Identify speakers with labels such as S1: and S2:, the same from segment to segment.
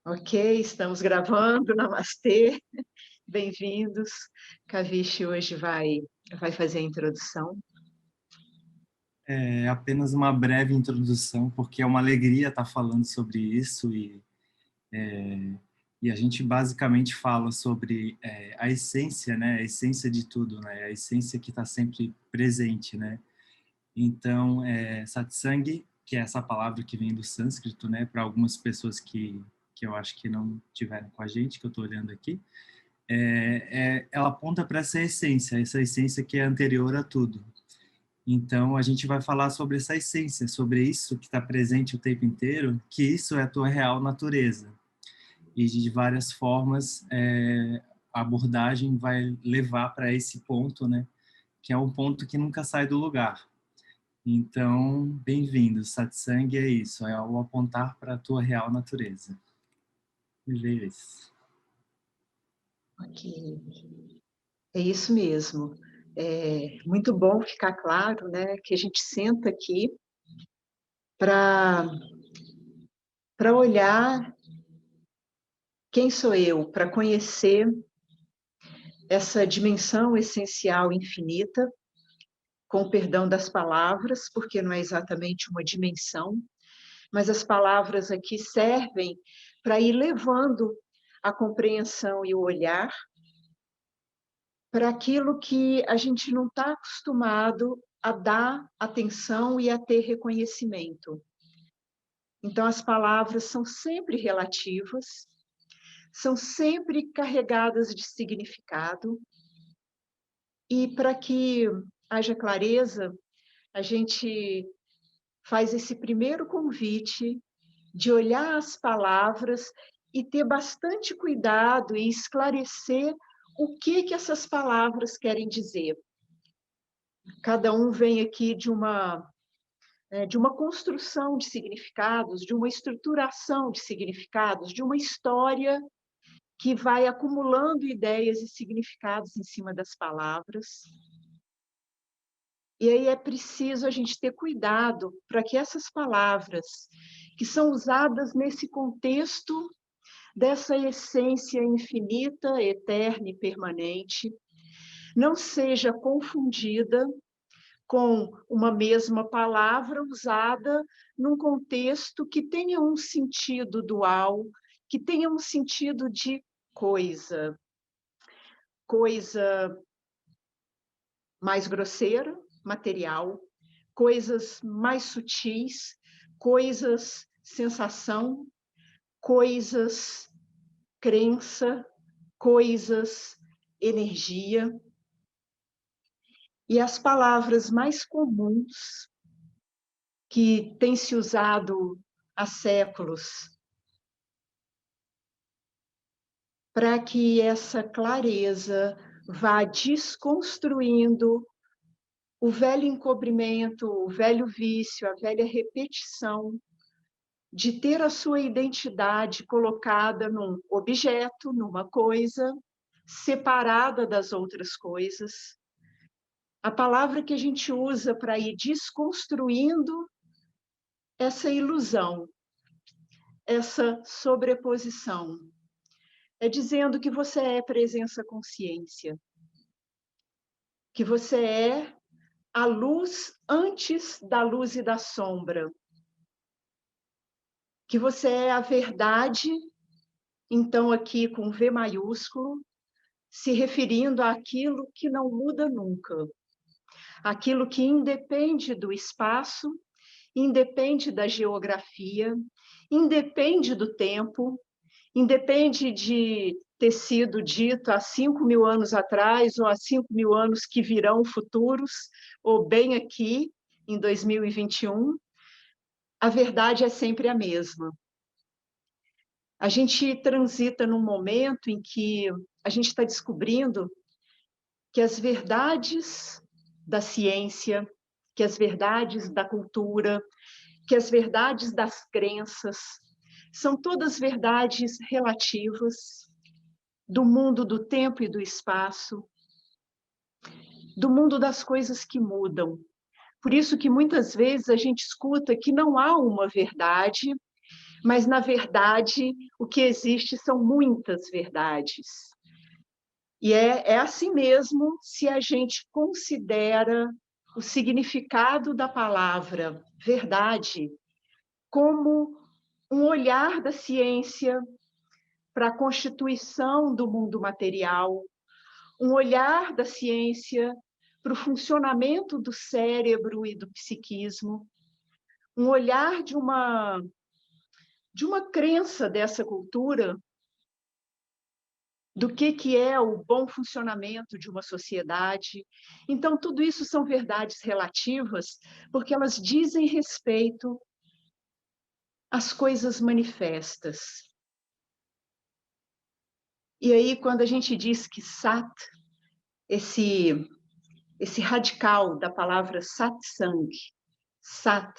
S1: Ok, estamos gravando. Namastê, bem-vindos. Kavishi hoje vai fazer a introdução.
S2: É apenas uma breve introdução, porque é uma alegria estar falando sobre isso e a gente basicamente fala sobre a essência, né? A essência de tudo, né? A essência que está sempre presente, né? Então, satsang, que é essa palavra que vem do sânscrito, né? Para algumas pessoas que eu acho que não tiveram com a gente, que eu estou olhando aqui, ela aponta para essa essência que é anterior a tudo. Então, a gente vai falar sobre essa essência, sobre isso que está presente o tempo inteiro, que isso é a tua real natureza. E de várias formas, a abordagem vai levar para esse ponto, né? Que é um ponto que nunca sai do lugar. Então, bem-vindo. Satsang é isso, é o apontar para a tua real natureza. Beleza.
S1: Ok, é isso mesmo. É muito bom ficar claro, né, que a gente senta aqui para olhar quem sou eu, para conhecer essa dimensão essencial infinita, com o perdão das palavras, porque não é exatamente uma dimensão, mas as palavras aqui servem para ir levando a compreensão e o olhar para aquilo que a gente não está acostumado a dar atenção e a ter reconhecimento. Então, as palavras são sempre relativas, são sempre carregadas de significado, e para que haja clareza, a gente faz esse primeiro convite de olhar as palavras e ter bastante cuidado e esclarecer o que essas palavras querem dizer. Cada um vem aqui de uma construção de significados, de uma estruturação de significados, de uma história que vai acumulando ideias e significados em cima das palavras. E aí é preciso a gente ter cuidado para que essas palavras, que são usadas nesse contexto dessa essência infinita, eterna e permanente, não seja confundida com uma mesma palavra usada num contexto que tenha um sentido dual, que tenha um sentido de coisa, coisa mais grosseira, material, coisas mais sutis, coisas sensação, coisas crença, coisas energia. E as palavras mais comuns que têm se usado há séculos para que essa clareza vá desconstruindo o velho encobrimento, o velho vício, a velha repetição de ter a sua identidade colocada num objeto, numa coisa, separada das outras coisas. A palavra que a gente usa para ir desconstruindo essa ilusão, essa sobreposição, é dizendo que você é presença consciência, que você é a luz antes da luz e da sombra, que você é a verdade, então aqui com V maiúsculo, se referindo àquilo que não muda nunca, aquilo que independe do espaço, independe da geografia, independe do tempo, independe de ter sido dito há 5.000 anos atrás ou há 5.000 anos que virão futuros, ou bem aqui, em 2021, a verdade é sempre a mesma. A gente transita num momento em que a gente está descobrindo que as verdades da ciência, que as verdades da cultura, que as verdades das crenças, são todas verdades relativas do mundo do tempo e do espaço, do mundo das coisas que mudam. Por isso que muitas vezes a gente escuta que não há uma verdade mas, na verdade, o que existe são muitas verdades. E é assim mesmo se a gente considera o significado da palavra verdade como um olhar da ciência para a constituição do mundo material, um olhar da ciência para o funcionamento do cérebro e do psiquismo, um olhar de uma crença dessa cultura do que é o bom funcionamento de uma sociedade. Então, tudo isso são verdades relativas, porque elas dizem respeito às coisas manifestas. E aí, quando a gente diz que Sat, esse radical da palavra satsang, Sat,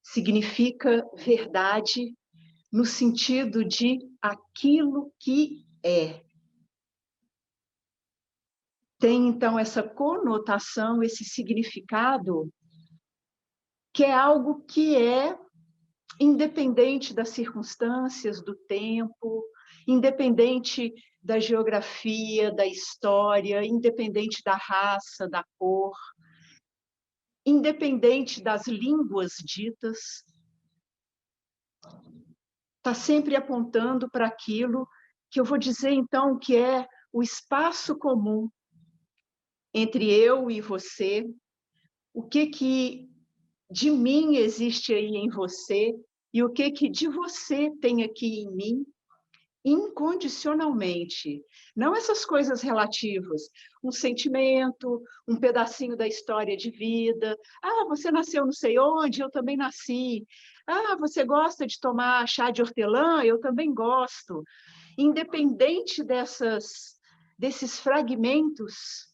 S1: significa verdade no sentido de aquilo que é. Tem, então, essa conotação, esse significado, que é algo que é independente das circunstâncias, do tempo, independente da geografia, da história, independente da raça, da cor, independente das línguas ditas, está sempre apontando para aquilo que eu vou dizer, então, que é o espaço comum entre eu e você, o que de mim existe aí em você e o que de você tem aqui em mim, incondicionalmente. Não essas coisas relativas, um sentimento, um pedacinho da história de vida. Ah, você nasceu não sei onde, eu também nasci. Ah, você gosta de tomar chá de hortelã? Eu também gosto. Independente desses fragmentos,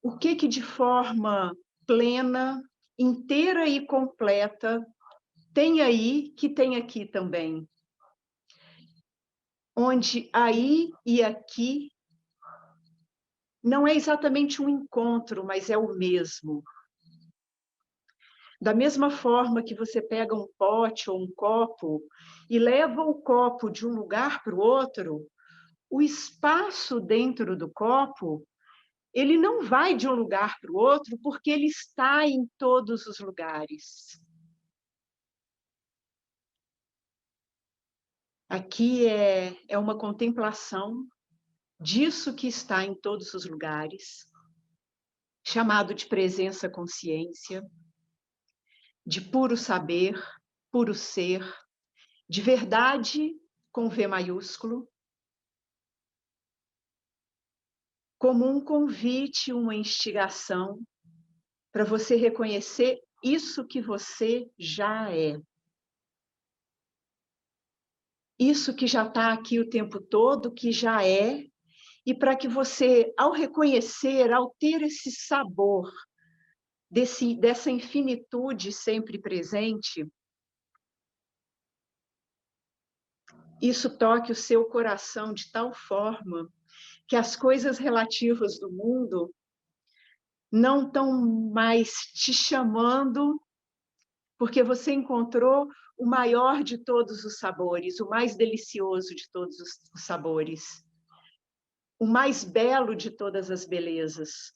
S1: o que de forma plena, inteira e completa tem aí que tem aqui também. Onde aí e aqui não é exatamente um encontro, mas é o mesmo. Da mesma forma que você pega um pote ou um copo e leva o copo de um lugar para o outro, o espaço dentro do copo, ele não vai de um lugar para o outro porque ele está em todos os lugares. Aqui é uma contemplação disso que está em todos os lugares, chamado de presença-consciência, de puro saber, puro ser, de verdade com V maiúsculo, como um convite, uma instigação para você reconhecer isso que você já é. Isso que já está aqui o tempo todo, que já é, e para que você, ao reconhecer, ao ter esse sabor dessa infinitude sempre presente, isso toque o seu coração de tal forma que as coisas relativas do mundo não estão mais te chamando, porque você encontrou o maior de todos os sabores, o mais delicioso de todos os sabores, o mais belo de todas as belezas,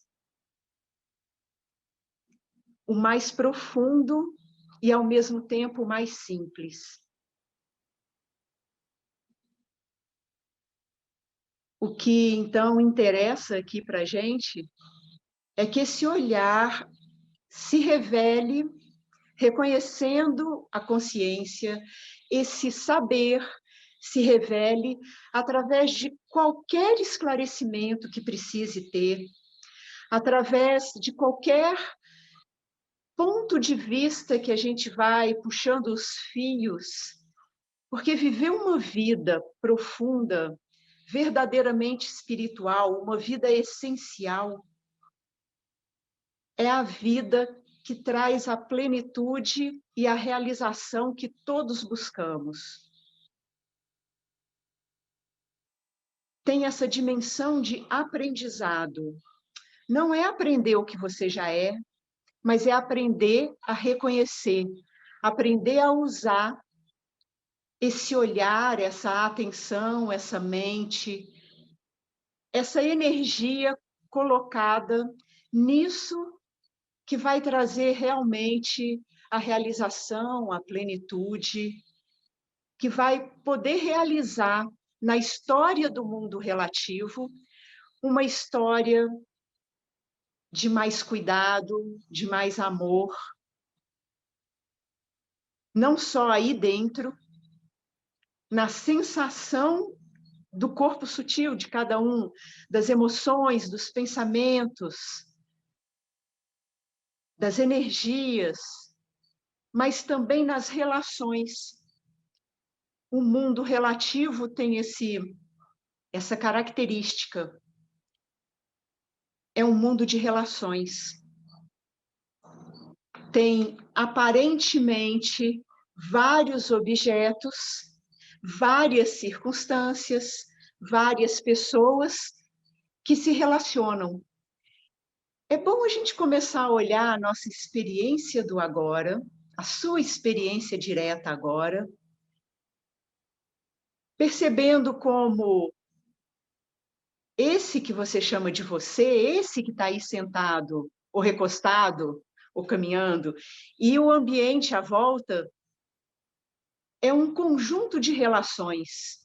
S1: o mais profundo e, ao mesmo tempo, o mais simples. O que, então, interessa aqui para a gente é que esse olhar se revele reconhecendo a consciência, esse saber se revele através de qualquer esclarecimento que precise ter, através de qualquer ponto de vista que a gente vai puxando os fios, porque viver uma vida profunda, verdadeiramente espiritual, uma vida essencial, é a vida que traz a plenitude e a realização que todos buscamos. Tem essa dimensão de aprendizado. Não é aprender o que você já é, mas é aprender a reconhecer, aprender a usar esse olhar, essa atenção, essa mente, essa energia colocada nisso que vai trazer realmente a realização, a plenitude, que vai poder realizar na história do mundo relativo uma história de mais cuidado, de mais amor, não só aí dentro, na sensação do corpo sutil de cada um, das emoções, dos pensamentos, das energias, mas também nas relações. O mundo relativo tem essa característica. É um mundo de relações. Tem aparentemente vários objetos, várias circunstâncias, várias pessoas que se relacionam. É bom a gente começar a olhar a nossa experiência do agora, a sua experiência direta agora, percebendo como esse que você chama de você, esse que está aí sentado, ou recostado, ou caminhando, e o ambiente à volta é um conjunto de relações.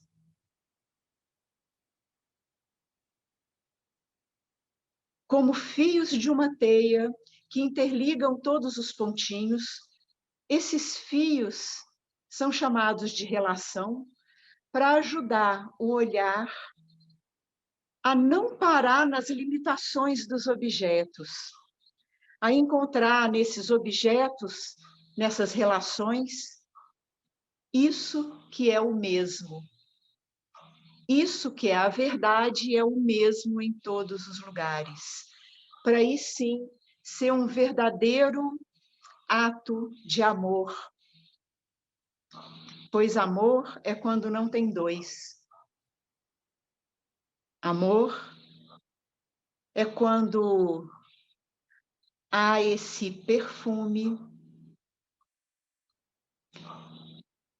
S1: Como fios de uma teia que interligam todos os pontinhos, esses fios são chamados de relação para ajudar o olhar a não parar nas limitações dos objetos, a encontrar nesses objetos, nessas relações, isso que é o mesmo. Isso que é a verdade é o mesmo em todos os lugares. Para aí sim ser um verdadeiro ato de amor. Pois amor é quando não tem dois. Amor é quando há esse perfume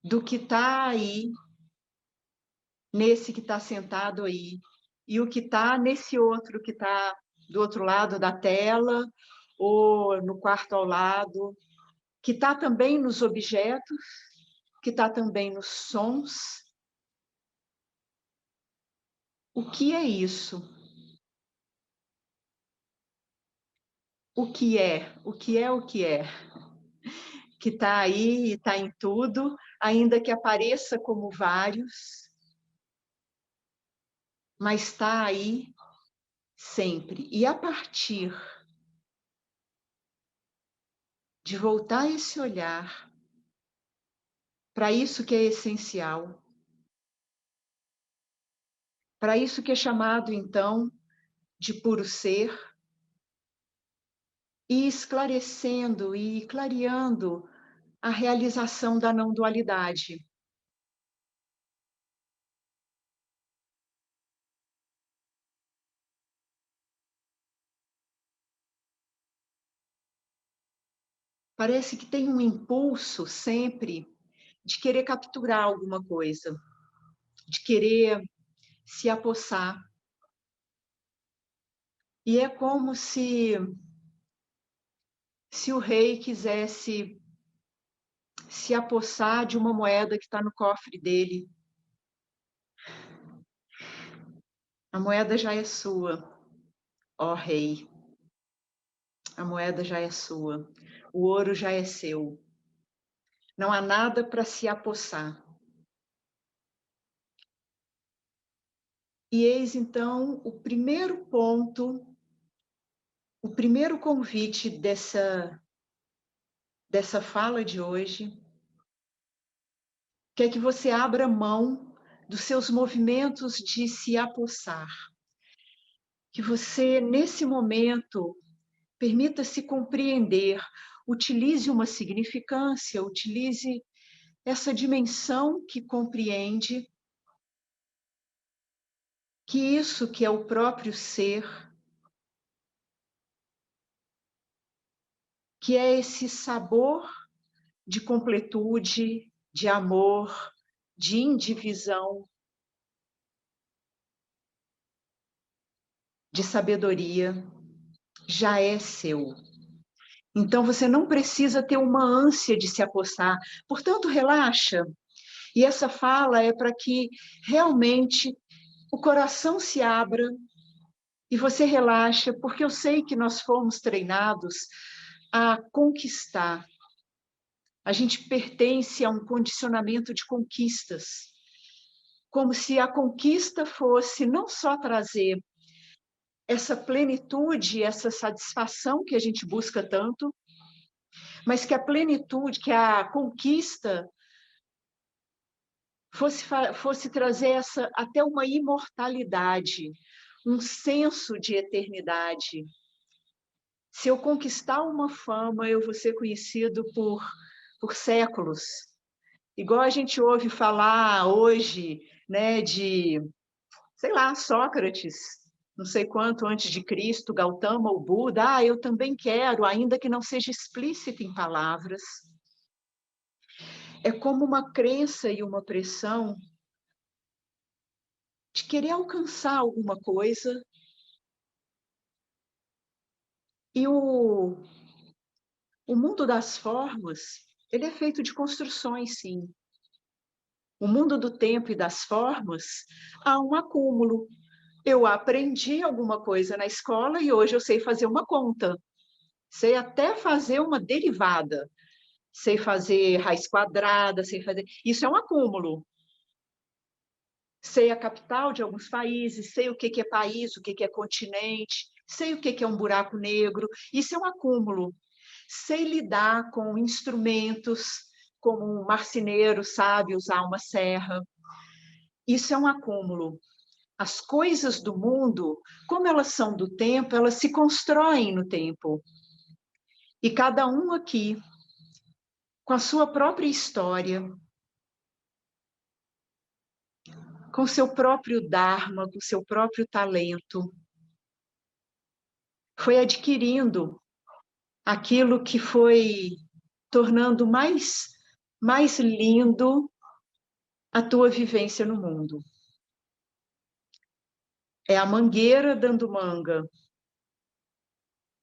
S1: do que está aí, nesse que está sentado aí, e o que está nesse outro que está do outro lado da tela, ou no quarto ao lado, que está também nos objetos, que está também nos sons. O que é isso? O que é? O que é o que é? Que está aí, está em tudo, ainda que apareça como vários, mas está aí sempre. E a partir de voltar esse olhar para isso que é essencial, para isso que é chamado, então, de puro ser, e esclarecendo e clareando a realização da não dualidade. Parece que tem um impulso sempre de querer capturar alguma coisa, de querer se apossar. E é como se o rei quisesse se apossar de uma moeda que está no cofre dele. A moeda já é sua, ó rei. A moeda já é sua. O ouro já é seu. Não há nada para se apossar. E eis então o primeiro ponto, o primeiro convite dessa fala de hoje, que é que você abra mão dos seus movimentos de se apossar. Que você, nesse momento, permita-se compreender, utilize uma significância, utilize essa dimensão que compreende que isso que é o próprio ser, que é esse sabor de completude, de amor, de indivisão, de sabedoria, já é seu. Então, você não precisa ter uma ânsia de se apossar. Portanto, relaxa. E essa fala é para que realmente o coração se abra e você relaxa, porque eu sei que nós fomos treinados a conquistar. A gente pertence a um condicionamento de conquistas, como se a conquista fosse não só trazer essa plenitude, essa satisfação que a gente busca tanto, mas que a plenitude, que a conquista fosse trazer até uma imortalidade, um senso de eternidade. Se eu conquistar uma fama, eu vou ser conhecido por séculos. Igual a gente ouve falar hoje, né, de, sei lá, Sócrates, não sei quanto antes de Cristo, Gautama, o Buda. Ah, eu também quero, ainda que não seja explícito em palavras. É como uma crença e uma pressão de querer alcançar alguma coisa. E o mundo das formas, ele é feito de construções, sim. O mundo do tempo e das formas, há um acúmulo. Eu aprendi alguma coisa na escola e hoje eu sei fazer uma conta. Sei até fazer uma derivada. Sei fazer raiz quadrada, sei fazer... Isso é um acúmulo. Sei a capital de alguns países, sei o que é país, o que é continente, sei o que é um buraco negro. Isso é um acúmulo. Sei lidar com instrumentos, como um marceneiro sabe usar uma serra. Isso é um acúmulo. As coisas do mundo, como elas são do tempo, elas se constroem no tempo. E cada um aqui, com a sua própria história, com o seu próprio dharma, com o seu próprio talento, foi adquirindo aquilo que foi tornando mais lindo a tua vivência no mundo. É a mangueira dando manga.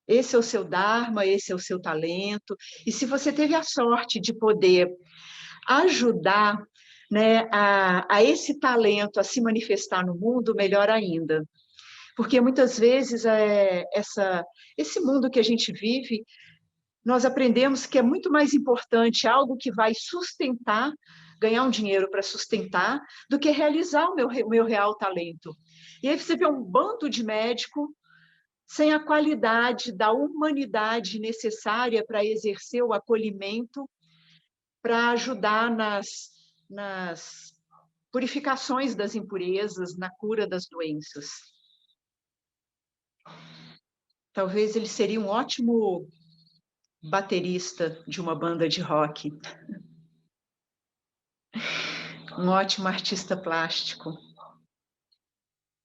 S1: Esse é o seu dharma, esse é o seu talento. E se você teve a sorte de poder ajudar, né, a esse talento a se manifestar no mundo, melhor ainda. Porque muitas vezes esse mundo que a gente vive, nós aprendemos que é muito mais importante algo que vai sustentar, ganhar um dinheiro para sustentar, do que realizar o meu real talento. E aí você vê um bando de médico sem a qualidade da humanidade necessária para exercer o acolhimento, para ajudar nas purificações das impurezas, na cura das doenças. Talvez ele seria um ótimo baterista de uma banda de rock, um ótimo artista plástico.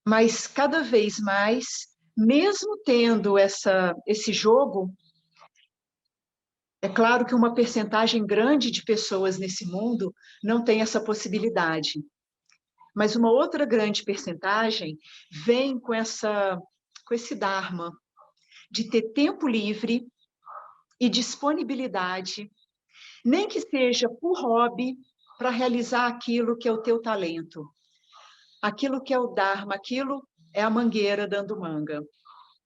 S1: Mas cada vez mais, mesmo tendo esse jogo, é claro que uma percentagem grande de pessoas nesse mundo não tem essa possibilidade. Mas uma outra grande percentagem vem com esse dharma de ter tempo livre e disponibilidade, nem que seja por hobby, para realizar aquilo que é o teu talento. Aquilo que é o dharma, aquilo é a mangueira dando manga.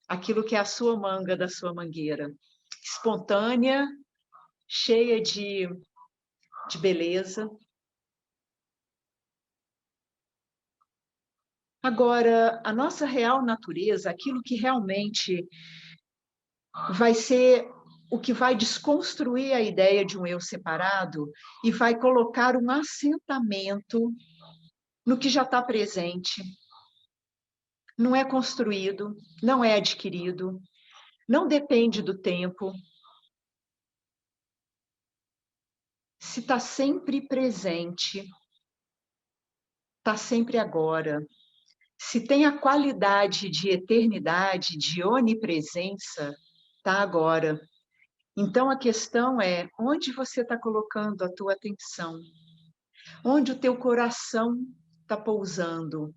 S1: Aquilo que é a sua manga da sua mangueira. Espontânea, cheia de beleza. Agora, a nossa real natureza, aquilo que realmente vai ser o que vai desconstruir a ideia de um eu separado e vai colocar um assentamento no que já está presente. Não é construído, não é adquirido, não depende do tempo. Se está sempre presente, está sempre agora. Se tem a qualidade de eternidade, de onipresença, está agora. Então, a questão é, onde você está colocando a tua atenção? onde o teu coração está pousando.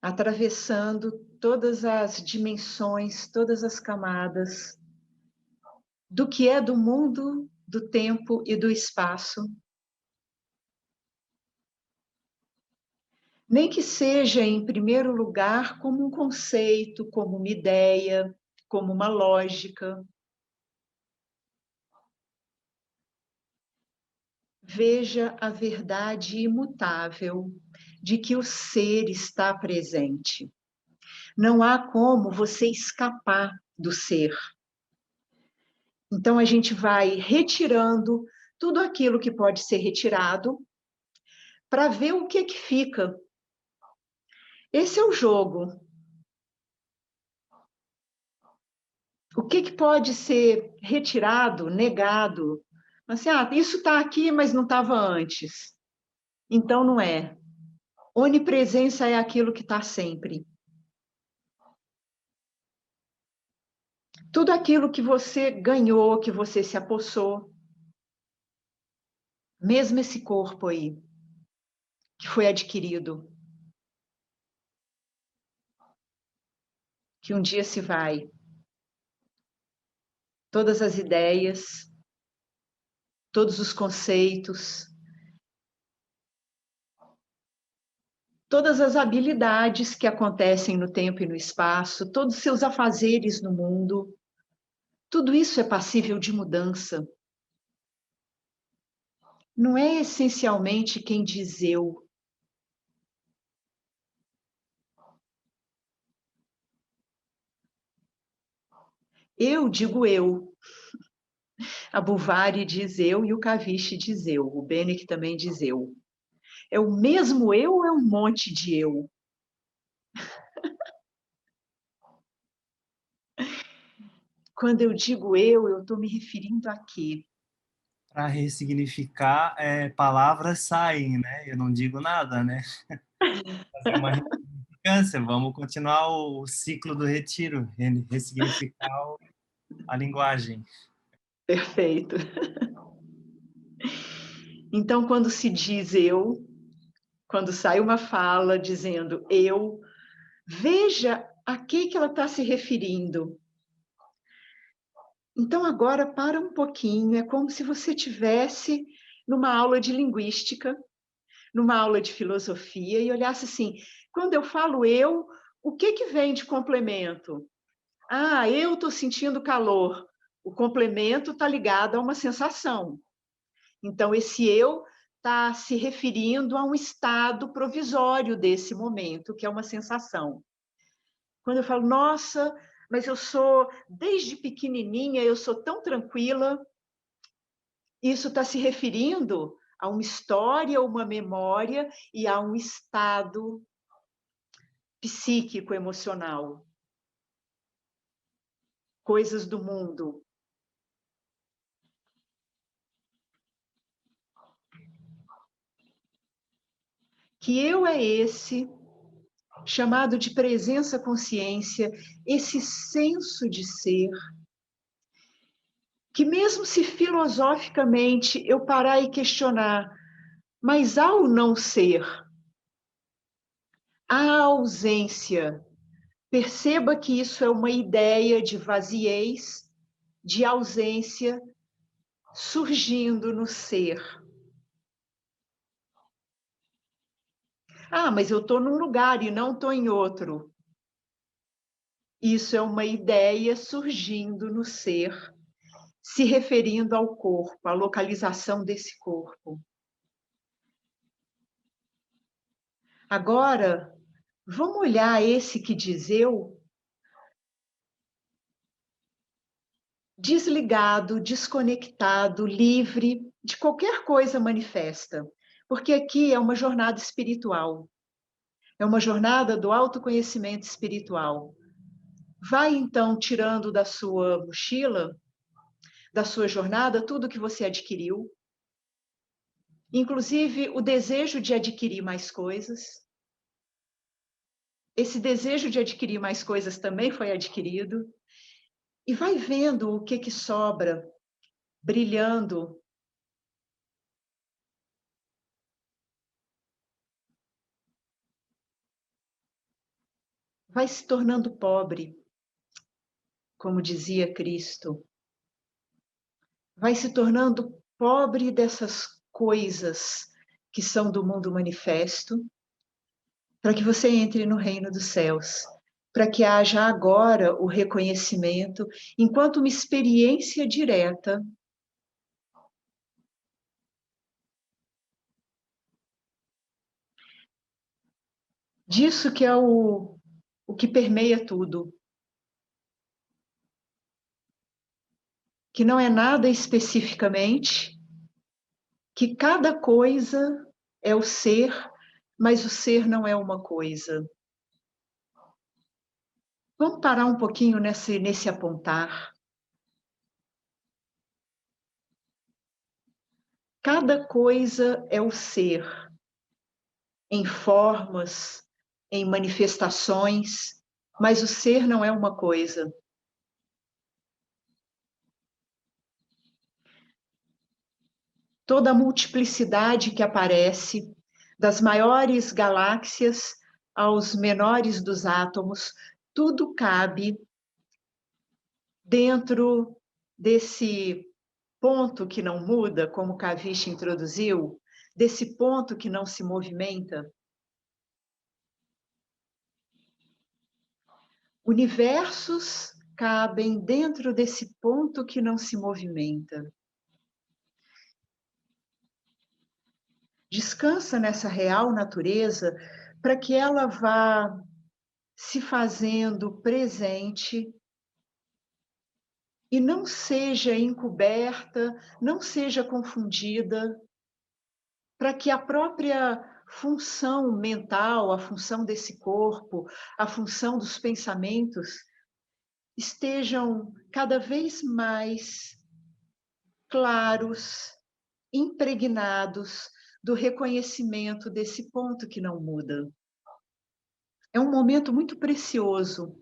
S1: Atravessando todas as dimensões, todas as camadas do que é do mundo, do tempo e do espaço. Nem que seja, em primeiro lugar, como um conceito, como uma ideia, como uma lógica. Veja a verdade imutável de que o ser está presente. Não há como você escapar do ser. Então, a gente vai retirando tudo aquilo que pode ser retirado para ver o que fica. Esse é o jogo. O que pode ser retirado, negado? Assim, isso está aqui, mas não estava antes. Então, não é. Onipresença é aquilo que está sempre. Tudo aquilo que você ganhou, que você se apossou, mesmo esse corpo aí, que foi adquirido, que um dia se vai. Todas as ideias, todos os conceitos, todas as habilidades que acontecem no tempo e no espaço, todos os seus afazeres no mundo, tudo isso é passível de mudança. Não é essencialmente quem diz eu. Eu digo eu. A Bovary diz eu e o Caviche diz eu. O Benek também diz eu. É o mesmo eu ou é um monte de eu? Quando eu digo eu estou me referindo a quê?
S2: Para ressignificar, palavras saem, né? Eu não digo nada, né? Fazer uma ressignificância, vamos continuar o ciclo do retiro, ressignificar a linguagem.
S1: Perfeito. Então, quando se diz eu, quando sai uma fala dizendo eu, veja a que ela está se referindo. Então, agora, para um pouquinho, é como se você tivesse numa aula de linguística, numa aula de filosofia, e olhasse assim, quando eu falo eu, o que vem de complemento? Eu estou sentindo calor. O complemento está ligado a uma sensação. Então, esse eu está se referindo a um estado provisório desse momento, que é uma sensação. Quando eu falo, nossa, mas eu sou, desde pequenininha, eu sou tão tranquila, isso está se referindo a uma história, uma memória e a um estado psíquico, emocional. Coisas do mundo. Que eu é esse, chamado de presença-consciência, esse senso de ser, que mesmo se filosoficamente eu parar e questionar, mas há o não ser, há a ausência, perceba que isso é uma ideia de vaziez, de ausência, surgindo no ser. Mas eu estou num lugar e não estou em outro. Isso é uma ideia surgindo no ser, se referindo ao corpo, à localização desse corpo. Agora, vamos olhar esse que diz eu, desligado, desconectado, livre de qualquer coisa manifesta. Porque aqui é uma jornada espiritual. É uma jornada do autoconhecimento espiritual. Vai, então, tirando da sua mochila, da sua jornada, tudo que você adquiriu, inclusive o desejo de adquirir mais coisas. Esse desejo de adquirir mais coisas também foi adquirido. E vai vendo o que sobra, brilhando, vai se tornando pobre, como dizia Cristo, vai se tornando pobre dessas coisas que são do mundo manifesto, para que você entre no reino dos céus, para que haja agora o reconhecimento, enquanto uma experiência direta disso que é o que permeia tudo, que não é nada especificamente, que cada coisa é o ser, mas o ser não é uma coisa. Vamos parar um pouquinho nesse apontar. Cada coisa é o ser, em formas, em manifestações, mas o ser não é uma coisa. Toda a multiplicidade que aparece, das maiores galáxias aos menores dos átomos, tudo cabe dentro desse ponto que não muda, como Kavish introduziu, desse ponto que não se movimenta. Universos cabem dentro desse ponto que não se movimenta. Descansa nessa real natureza para que ela vá se fazendo presente e não seja encoberta, não seja confundida, para que a própria função mental, a função desse corpo, a função dos pensamentos estejam cada vez mais claros, impregnados do reconhecimento desse ponto que não muda. É um momento muito precioso,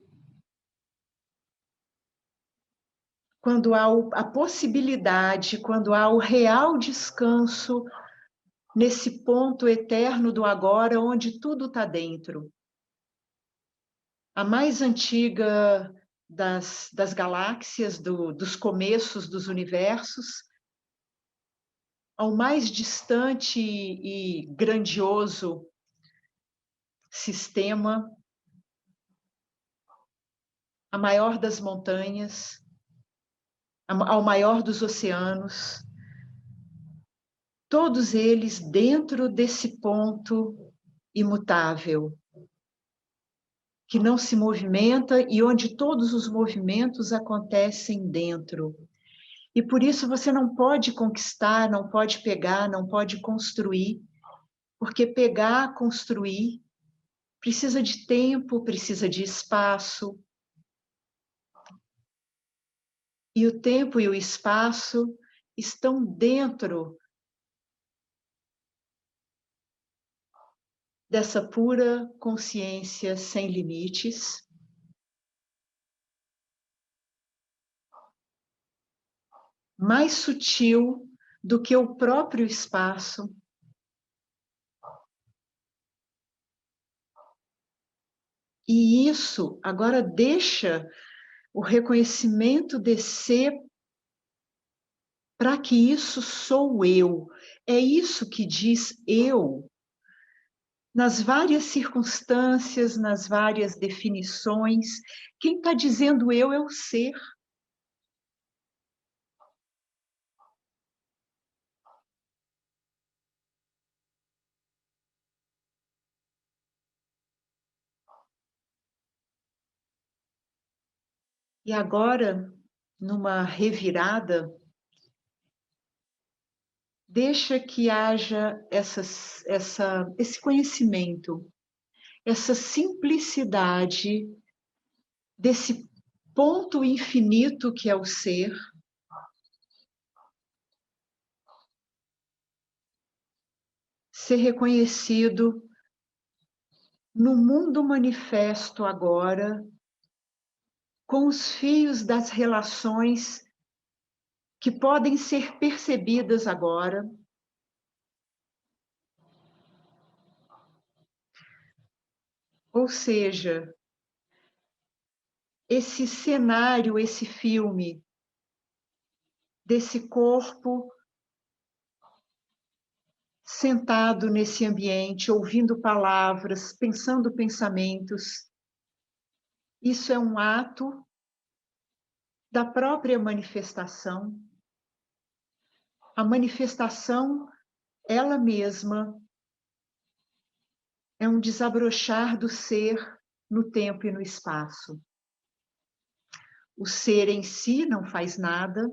S1: quando há a possibilidade, quando há o real descanso nesse ponto eterno do agora, onde tudo está dentro. A mais antiga das galáxias, dos começos dos universos, ao mais distante e grandioso sistema, a maior das montanhas, ao maior dos oceanos, todos eles dentro desse ponto imutável, que não se movimenta e onde todos os movimentos acontecem dentro. E por isso você não pode conquistar, não pode pegar, não pode construir, porque pegar, construir, precisa de tempo, precisa de espaço. E o tempo e o espaço estão dentro dessa pura consciência sem limites, mais sutil do que o próprio espaço. E isso agora deixa o reconhecimento descer para que isso sou eu. É isso que diz eu. Nas várias circunstâncias, nas várias definições, quem está dizendo eu é o ser. E agora, numa revirada, deixa que haja esse conhecimento, essa simplicidade desse ponto infinito que é o ser, ser reconhecido no mundo manifesto agora, com os fios das relações que podem ser percebidas agora. Ou seja, esse cenário, esse filme, desse corpo sentado nesse ambiente, ouvindo palavras, pensando pensamentos, isso é um ato da própria manifestação. A manifestação, ela mesma, é um desabrochar do ser no tempo e no espaço. O ser em si não faz nada.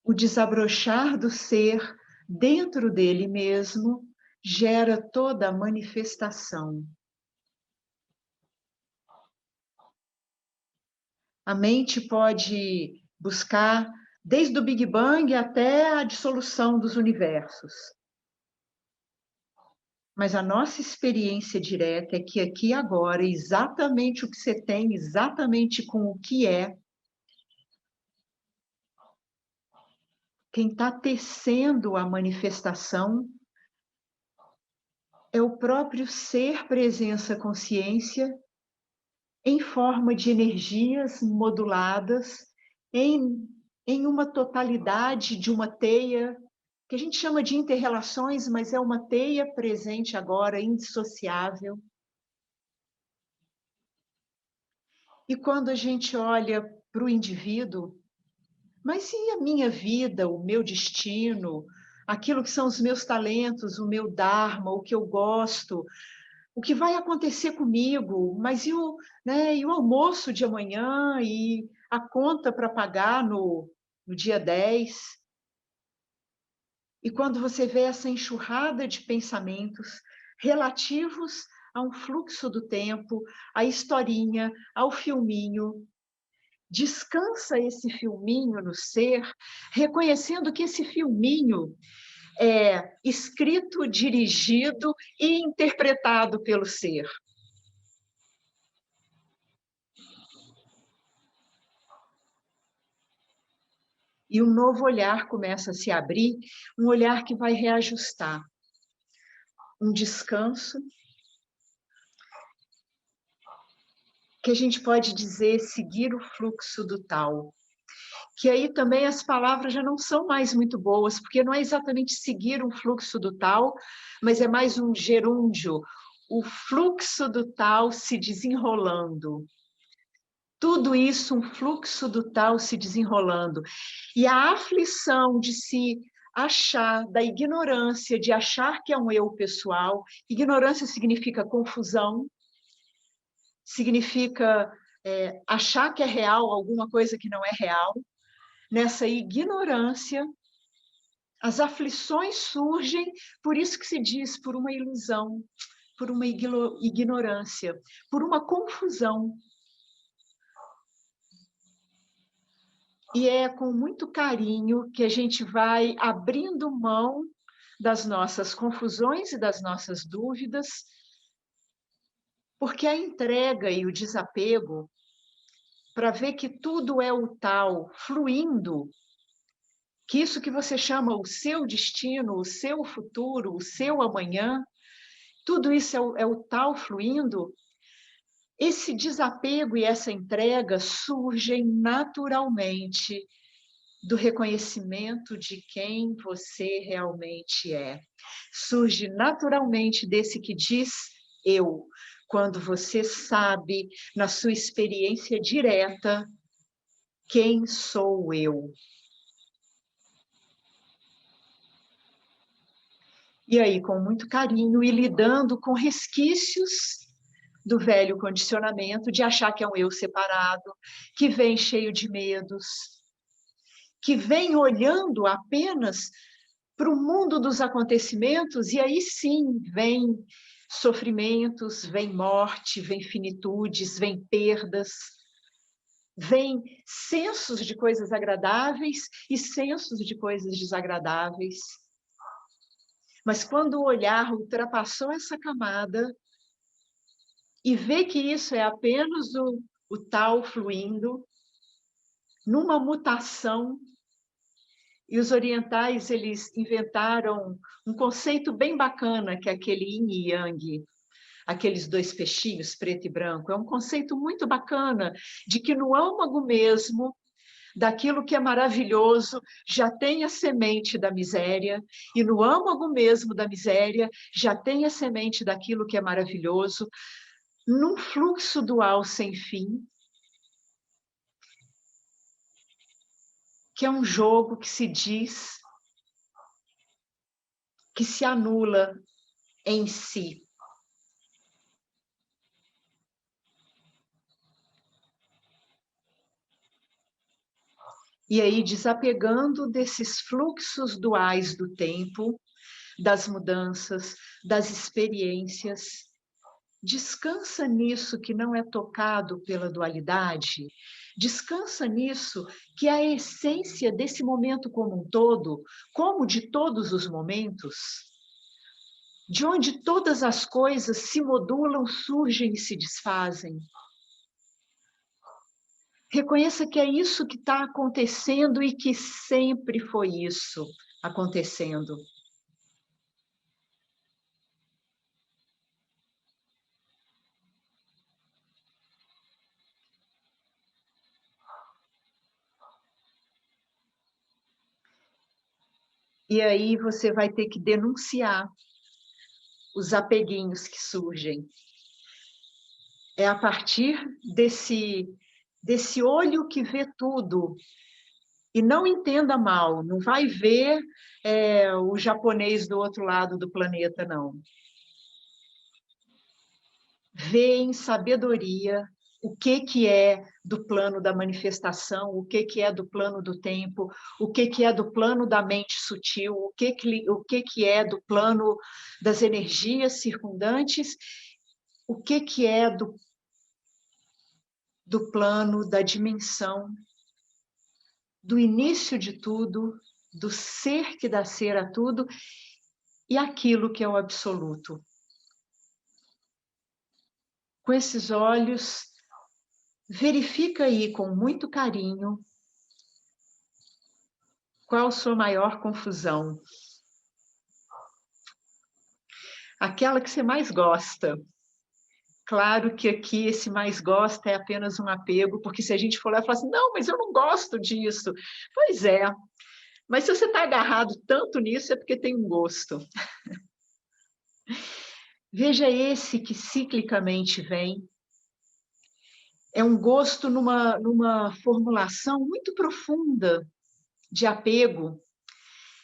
S1: O desabrochar do ser dentro dele mesmo gera toda a manifestação. A mente pode buscar desde o Big Bang até a dissolução dos universos. Mas a nossa experiência direta é que aqui e agora, exatamente o que você tem, exatamente com o que é, quem está tecendo a manifestação é o próprio ser, presença, consciência, em forma de energias moduladas, em uma totalidade de uma teia, que a gente chama de interrelações, mas é uma teia presente agora, indissociável. E quando a gente olha para o indivíduo, mas e a minha vida, o meu destino, aquilo que são os meus talentos, o meu dharma, o que eu gosto, o que vai acontecer comigo, mas e o almoço de amanhã, e a conta para pagar no dia 10? E quando você vê essa enxurrada de pensamentos relativos a um fluxo do tempo, à historinha, ao filminho, descansa esse filminho no ser, reconhecendo que esse filminho é escrito, dirigido e interpretado pelo ser. E um novo olhar começa a se abrir, um olhar que vai reajustar. Um descanso, que a gente pode dizer seguir o fluxo do tal. Que aí também as palavras já não são mais muito boas, porque não é exatamente seguir um fluxo do tal, mas é mais um gerúndio, o fluxo do tal se desenrolando. Tudo isso, um fluxo do tal se desenrolando. E a aflição de se achar, da ignorância, de achar que é um eu pessoal. Ignorância significa confusão, significa achar que é real alguma coisa que não é real. Nessa ignorância, as aflições surgem, por isso que se diz, por uma ilusão, por uma ignorância, por uma confusão. E é com muito carinho que a gente vai abrindo mão das nossas confusões e das nossas dúvidas, porque a entrega e o desapego, para ver que tudo é o tal fluindo, que isso que você chama o seu destino, o seu futuro, o seu amanhã, tudo isso é o tal fluindo. Esse desapego e essa entrega surgem naturalmente do reconhecimento de quem você realmente é. Surge naturalmente desse que diz eu, quando você sabe, na sua experiência direta, quem sou eu. E aí, com muito carinho, e lidando com resquícios do velho condicionamento de achar que é um eu separado, que vem cheio de medos, que vem olhando apenas para o mundo dos acontecimentos, e aí sim vem sofrimentos, vem morte, vem finitudes, vem perdas, vem sensos de coisas agradáveis e sensos de coisas desagradáveis. Mas quando o olhar ultrapassou essa camada e vê que isso é apenas o tal fluindo, numa mutação. E os orientais, eles inventaram um conceito bem bacana, que é aquele yin e yang, aqueles dois peixinhos, preto e branco. É um conceito muito bacana, de que no âmago mesmo, daquilo que é maravilhoso, já tem a semente da miséria, e no âmago mesmo da miséria, já tem a semente daquilo que é maravilhoso, num fluxo dual sem fim, que é um jogo que se diz que se anula em si. E aí, desapegando desses fluxos duais do tempo, das mudanças, das experiências, descansa nisso que não é tocado pela dualidade, descansa nisso que é a essência desse momento como um todo, como de todos os momentos, de onde todas as coisas se modulam, surgem e se desfazem. Reconheça que é isso que está acontecendo e que sempre foi isso acontecendo. E aí você vai ter que denunciar os apeguinhos que surgem. É a partir desse olho que vê tudo. E não entenda mal, não vai ver o japonês do outro lado do planeta, não. Vê em sabedoria o que é do plano da manifestação, o que é do plano do tempo, o que é do plano da mente sutil, o que é do plano das energias circundantes, o que é do plano da dimensão, do início de tudo, do ser que dá ser a tudo, e aquilo que é o absoluto. Com esses olhos, verifica aí com muito carinho qual a sua maior confusão. Aquela que você mais gosta. Claro que aqui esse mais gosta é apenas um apego, porque se a gente for lá e falar assim, não, mas eu não gosto disso. Pois é, mas se você está agarrado tanto nisso, é porque tem um gosto. Veja esse que ciclicamente vem. É um gosto numa formulação muito profunda de apego.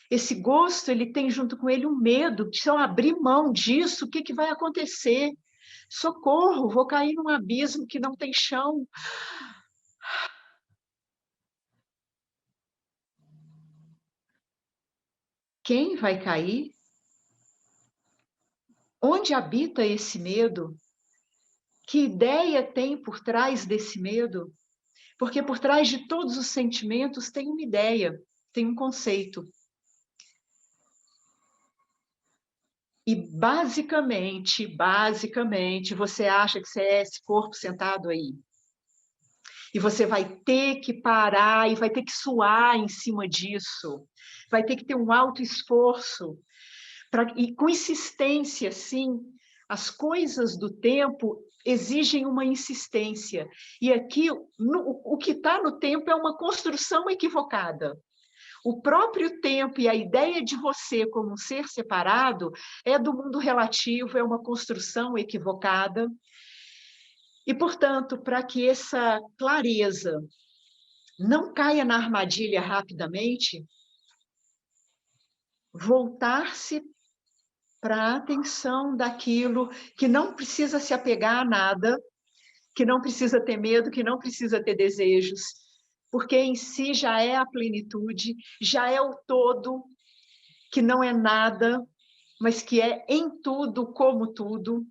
S1: Esse gosto, ele tem junto com ele um medo, que se eu abrir mão disso, o que vai acontecer? Socorro, vou cair num abismo que não tem chão. Quem vai cair? Onde habita esse medo? Que ideia tem por trás desse medo? Porque por trás de todos os sentimentos tem uma ideia, tem um conceito. E basicamente, você acha que você é esse corpo sentado aí. E você vai ter que parar e vai ter que suar em cima disso. Vai ter que ter um alto esforço. E com insistência, sim, as coisas do tempo exigem uma insistência. E aqui, o que está no tempo é uma construção equivocada. O próprio tempo e a ideia de você como um ser separado é do mundo relativo, é uma construção equivocada. E, portanto, para que essa clareza não caia na armadilha rapidamente, voltar-se para a atenção daquilo que não precisa se apegar a nada, que não precisa ter medo, que não precisa ter desejos, porque em si já é a plenitude, já é o todo, que não é nada, mas que é em tudo como tudo.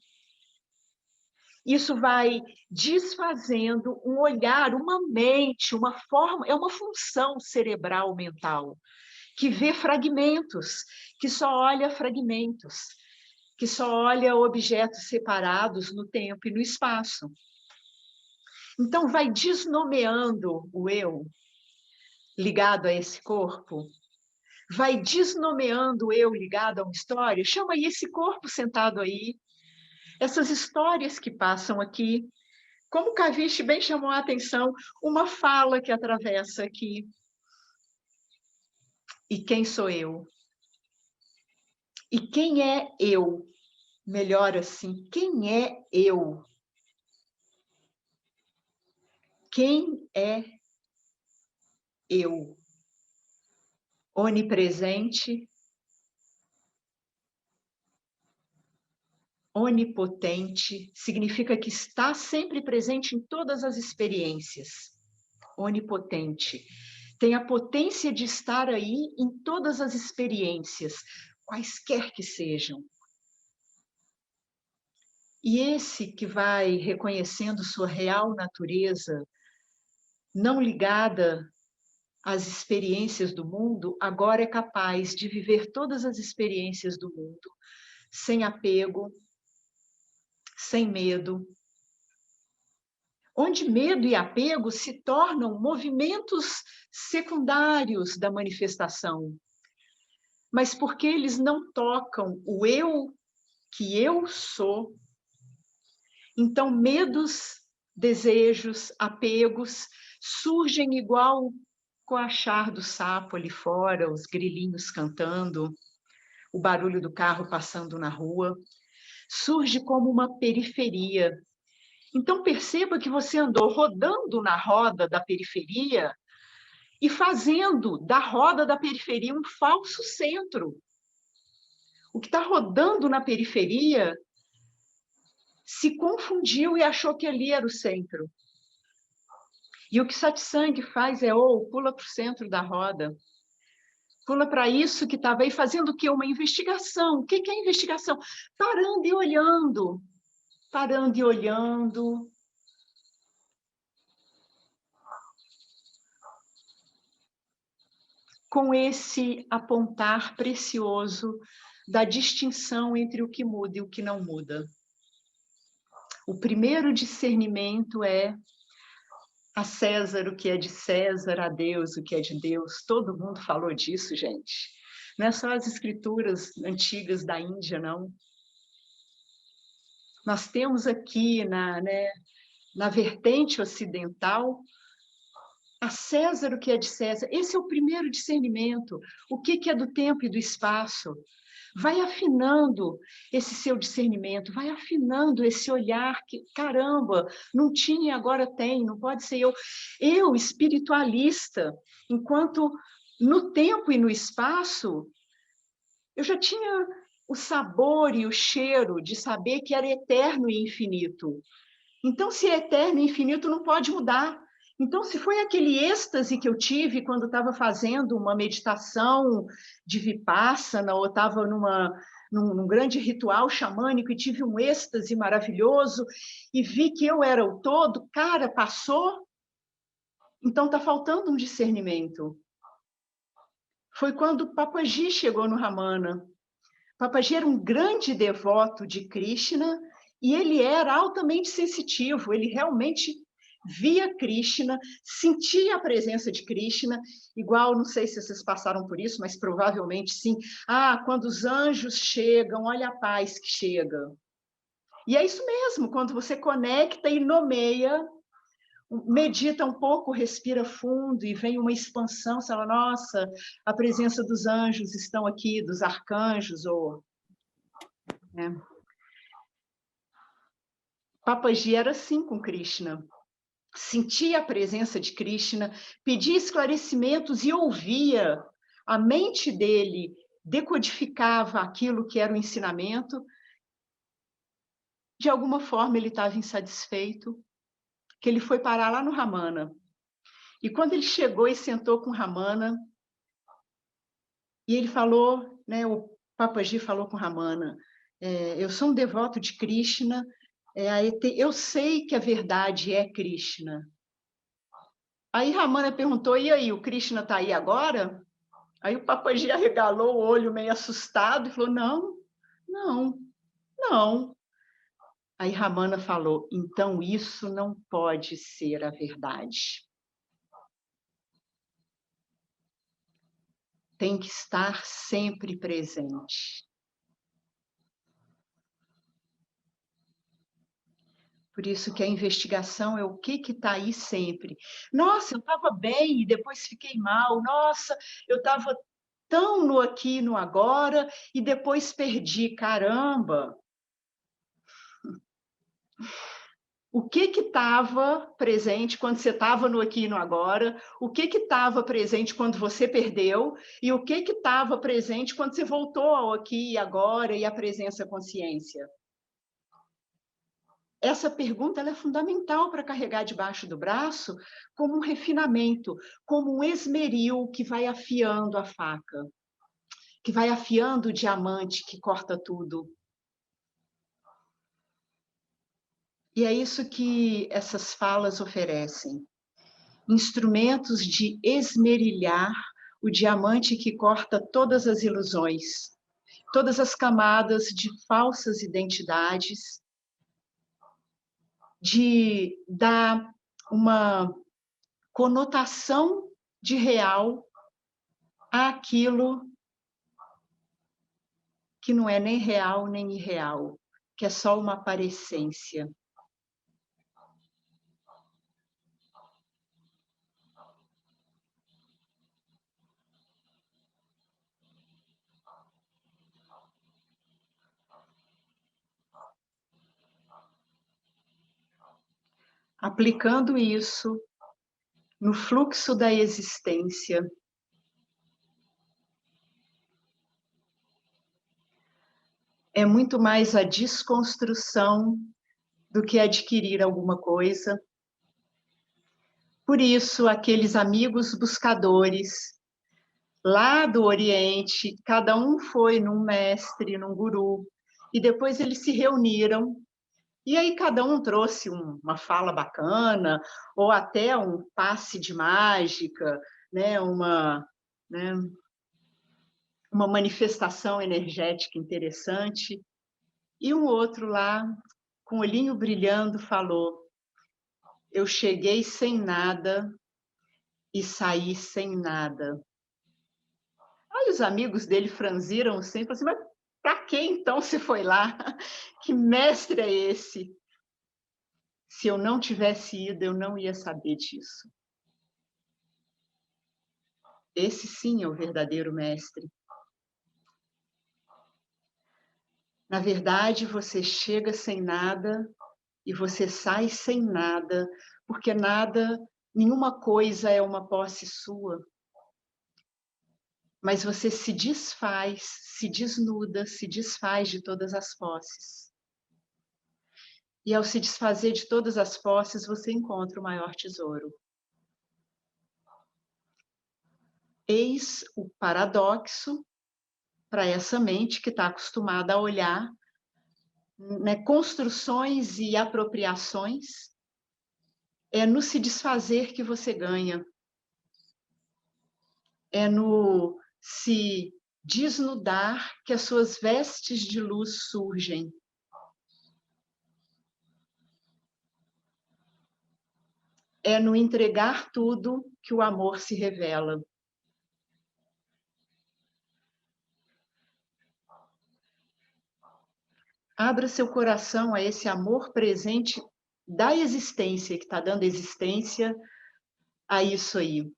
S1: Isso vai desfazendo um olhar, uma mente, uma forma, é uma função cerebral mental, que vê fragmentos, que só olha fragmentos, que só olha objetos separados no tempo e no espaço. Então, vai desnomeando o eu, ligado a esse corpo? Vai desnomeando o eu ligado a uma história? Chama aí esse corpo sentado aí, essas histórias que passam aqui. Como Caviche bem chamou a atenção, uma fala que atravessa aqui. E quem sou eu? E quem é eu? Melhor assim, quem é eu? Quem é eu? Onipresente, onipotente, significa que está sempre presente em todas as experiências. Onipotente. Tem a potência de estar aí em todas as experiências, quaisquer que sejam. E esse que vai reconhecendo sua real natureza, não ligada às experiências do mundo, agora é capaz de viver todas as experiências do mundo, sem apego, sem medo, onde medo e apego se tornam movimentos secundários da manifestação, mas porque eles não tocam o eu que eu sou, então medos, desejos, apegos surgem igual com o achar do sapo ali fora, os grilinhos cantando, o barulho do carro passando na rua, surge como uma periferia. Então perceba que você andou rodando na roda da periferia e fazendo da roda da periferia um falso centro. O que está rodando na periferia se confundiu e achou que ali era o centro. E o que Satsang faz é, pula para o centro da roda. Pula para isso que estava aí fazendo o quê? Uma investigação. O que é investigação? Parando e olhando. Parando e olhando. Com esse apontar precioso da distinção entre o que muda e o que não muda. O primeiro discernimento é a César o que é de César, a Deus o que é de Deus. Todo mundo falou disso, gente. Não é só as escrituras antigas da Índia, não. Nós temos aqui na vertente ocidental a César o que é de César. Esse é o primeiro discernimento. O que é do tempo e do espaço? Vai afinando esse seu discernimento, vai afinando esse olhar que, caramba, não tinha e agora tem, não pode ser eu. Eu, espiritualista, enquanto no tempo e no espaço, eu já tinha o sabor e o cheiro de saber que era eterno e infinito. Então, se é eterno e infinito, não pode mudar. Então, se foi aquele êxtase que eu tive quando estava fazendo uma meditação de Vipassana, ou estava num grande ritual xamânico e tive um êxtase maravilhoso e vi que eu era o todo, cara, passou, então está faltando um discernimento. Foi quando Papaji chegou no Ramana. Papaji era um grande devoto de Krishna e ele era altamente sensitivo, ele realmente via Krishna, sentia a presença de Krishna, igual, não sei se vocês passaram por isso, mas provavelmente sim. Quando os anjos chegam, olha a paz que chega. E é isso mesmo, quando você conecta e nomeia, medita um pouco, respira fundo e vem uma expansão, você fala, nossa, a presença dos anjos estão aqui, dos arcanjos, ou... Papaji era assim com Krishna. Sentia a presença de Krishna, pedia esclarecimentos e ouvia. A mente dele decodificava aquilo que era o ensinamento. De alguma forma ele estava insatisfeito, que ele foi parar lá no Ramana. E quando ele chegou e sentou com Ramana, e ele falou, o Papaji falou com Ramana, eu sou um devoto de Krishna, eu sei que a verdade é Krishna. Aí Ramana perguntou, e aí, o Krishna está aí agora? Aí o Papaji arregalou o olho meio assustado e falou, não, não, não. Aí Ramana falou, então isso não pode ser a verdade. tem que estar sempre presente. Por isso que a investigação é o que está aí sempre. Nossa, eu estava bem e depois fiquei mal. Nossa, eu estava tão no aqui e no agora e depois perdi. Caramba! O que estava presente quando você estava no aqui e no agora? O que estava presente quando você perdeu? E o que estava presente quando você voltou ao aqui e agora e à presença-consciência? Essa pergunta ela é fundamental para carregar debaixo do braço como um refinamento, como um esmeril que vai afiando a faca, que vai afiando o diamante que corta tudo. E é isso que essas falas oferecem. Instrumentos de esmerilhar o diamante que corta todas as ilusões, todas as camadas de falsas identidades, de dar uma conotação de real àquilo que não é nem real nem irreal, que é só uma aparência. Aplicando isso no fluxo da existência, é muito mais a desconstrução do que adquirir alguma coisa. Por isso, aqueles amigos buscadores lá do Oriente, cada um foi num mestre, num guru, e depois eles se reuniram, e aí cada um trouxe uma fala bacana, ou até um passe de mágica, né, né, uma manifestação energética interessante, e um outro lá, com o olhinho brilhando, falou: eu cheguei sem nada e saí sem nada. Aí os amigos dele franziram sempre, assim, mas para que então você foi lá? Que mestre é esse? Se eu não tivesse ido, eu não ia saber disso. Esse sim é o verdadeiro mestre. Na verdade, você chega sem nada e você sai sem nada, porque nada, nenhuma coisa é uma posse sua. Mas você se desfaz, se desnuda, se desfaz de todas as posses. E ao se desfazer de todas as posses, você encontra o maior tesouro. Eis o paradoxo para essa mente que está acostumada a olhar, né, construções e apropriações. É no se desfazer que você ganha. É no se desnudar que as suas vestes de luz surgem. É no entregar tudo que o amor se revela. Abra seu coração a esse amor presente da existência, que está dando existência a isso aí.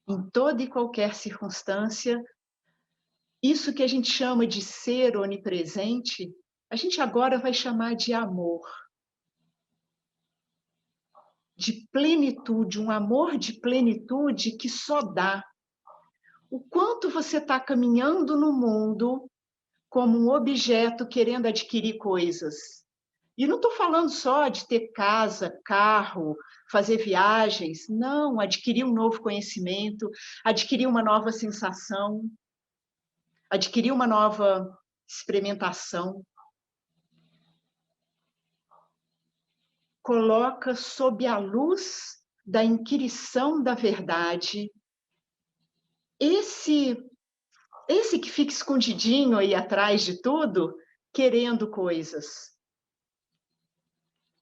S1: Em toda e qualquer circunstância, isso que a gente chama de ser onipresente, a gente agora vai chamar de amor. De plenitude, um amor de plenitude que só dá. O quanto você está caminhando no mundo como um objeto querendo adquirir coisas. E não estou falando só de ter casa, carro, fazer viagens. Não, adquirir um novo conhecimento, adquirir uma nova sensação, adquirir uma nova experimentação. Coloca sob a luz da inquirição da verdade esse que fica escondidinho aí atrás de tudo, querendo coisas.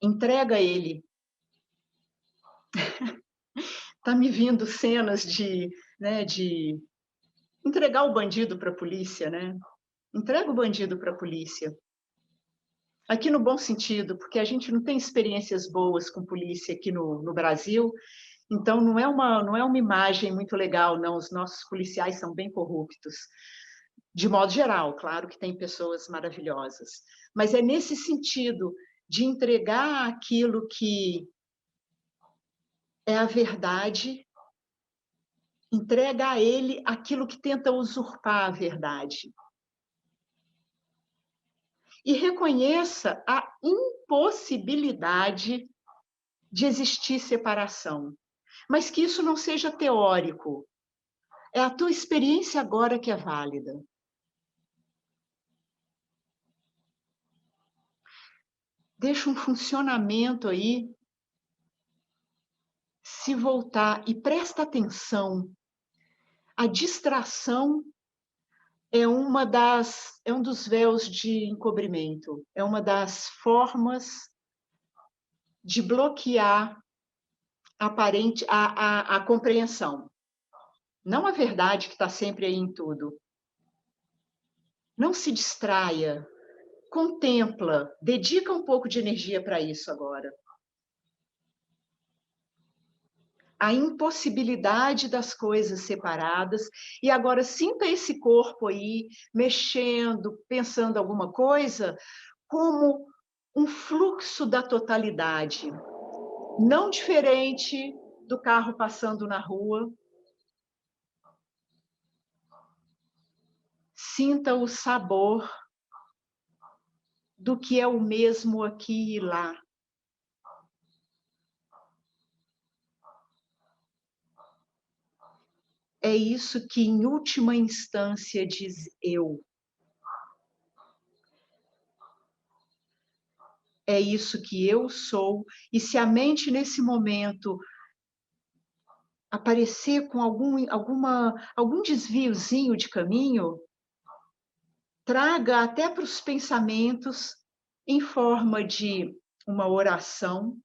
S1: Entrega ele. Tá me vindo cenas de entregar o bandido para a polícia, né? Entrega o bandido para a polícia. Aqui no bom sentido, porque a gente não tem experiências boas com polícia aqui no Brasil, então não é uma imagem muito legal, não. Os nossos policiais são bem corruptos. De modo geral, claro que tem pessoas maravilhosas, mas é nesse sentido de entregar aquilo que é a verdade, entrega a ele aquilo que tenta usurpar a verdade. E reconheça a impossibilidade de existir separação, mas que isso não seja teórico. É a tua experiência agora que é válida. Deixa um funcionamento aí se voltar e presta atenção. A distração é um dos véus de encobrimento, é uma das formas de bloquear a compreensão. Não a verdade que está sempre aí em tudo. Não se distraia, contempla, dedica um pouco de energia para isso agora. A impossibilidade das coisas separadas, e agora sinta esse corpo aí, mexendo, pensando alguma coisa, como um fluxo da totalidade, não diferente do carro passando na rua. Sinta o sabor do que é o mesmo aqui e lá. É isso que, em última instância, diz eu. É isso que eu sou. E se a mente, nesse momento, aparecer com algum desviozinho de caminho, traga até para os pensamentos, em forma de uma oração,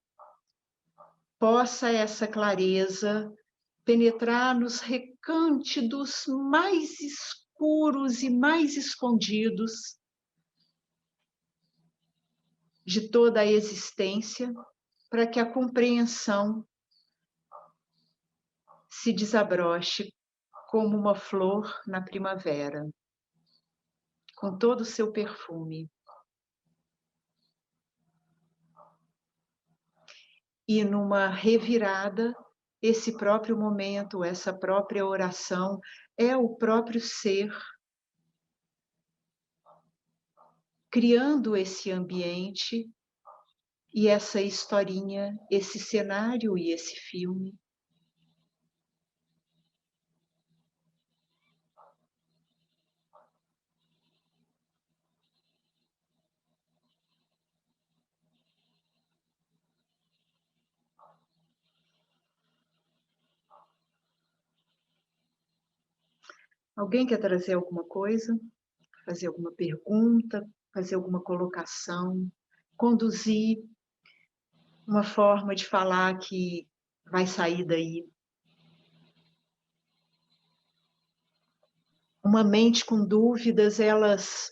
S1: possa essa clareza penetrar nos recântidos mais escuros e mais escondidos de toda a existência, para que a compreensão se desabroche como uma flor na primavera, com todo o seu perfume. E numa revirada, esse próprio momento, essa própria oração, é o próprio ser criando esse ambiente e essa historinha, esse cenário e esse filme. Alguém quer trazer alguma coisa? Fazer alguma pergunta? Fazer alguma colocação? Conduzir uma forma de falar que vai sair daí? Uma mente com dúvidas, elas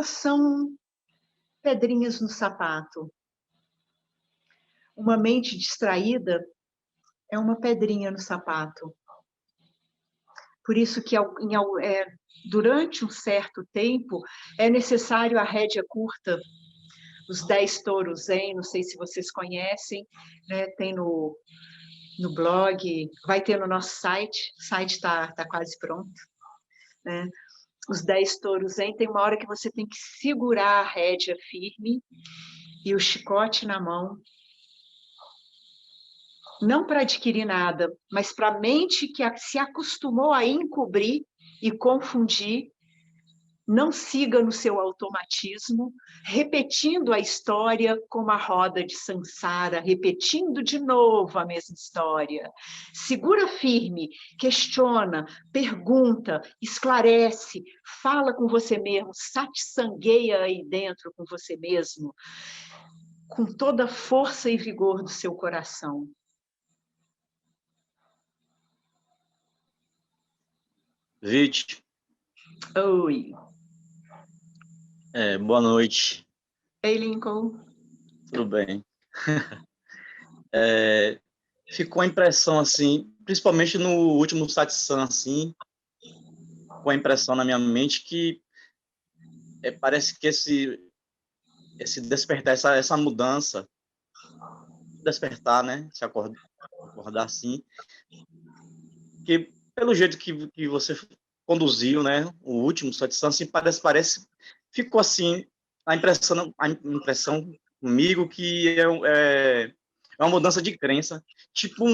S1: são pedrinhas no sapato. Uma mente distraída é uma pedrinha no sapato. Por isso que durante um certo tempo é necessário a rédea curta, os 10 touros zen, não sei se vocês conhecem, né? Tem no blog, vai ter no nosso site, o site está quase pronto, né? Os 10 touros zen, tem uma hora que você tem que segurar a rédea firme e o chicote na mão, não para adquirir nada, mas para a mente que se acostumou a encobrir e confundir, não siga no seu automatismo, repetindo a história como a roda de Sansara, repetindo de novo a mesma história. Segura firme, questiona, pergunta, esclarece, fala com você mesmo, satsangueia aí dentro com você mesmo, com toda a força e vigor do seu coração.
S3: Vite,
S1: Oi.
S3: boa noite,
S1: Ei, Lincoln.
S3: tudo bem? Ficou a impressão, assim, principalmente no último satsang, assim, com a impressão na minha mente que parece que esse despertar, essa mudança, despertar, né, se acordar assim, que pelo jeito que você conduziu, né, o último satsang, assim, ficou assim, a impressão comigo que é uma mudança de crença, tipo,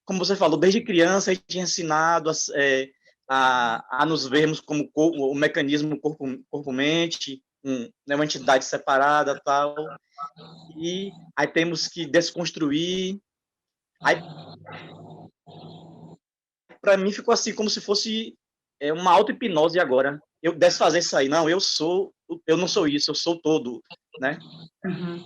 S3: como você falou, desde criança a gente é ensinado a nos vermos como o mecanismo corpo-mente, né, uma entidade separada, tal, e aí temos que desconstruir. Aí, para mim, ficou assim, como se fosse uma auto-hipnose agora. Eu desfazer isso aí. Não, eu não sou isso, eu sou todo, né?
S1: Uhum.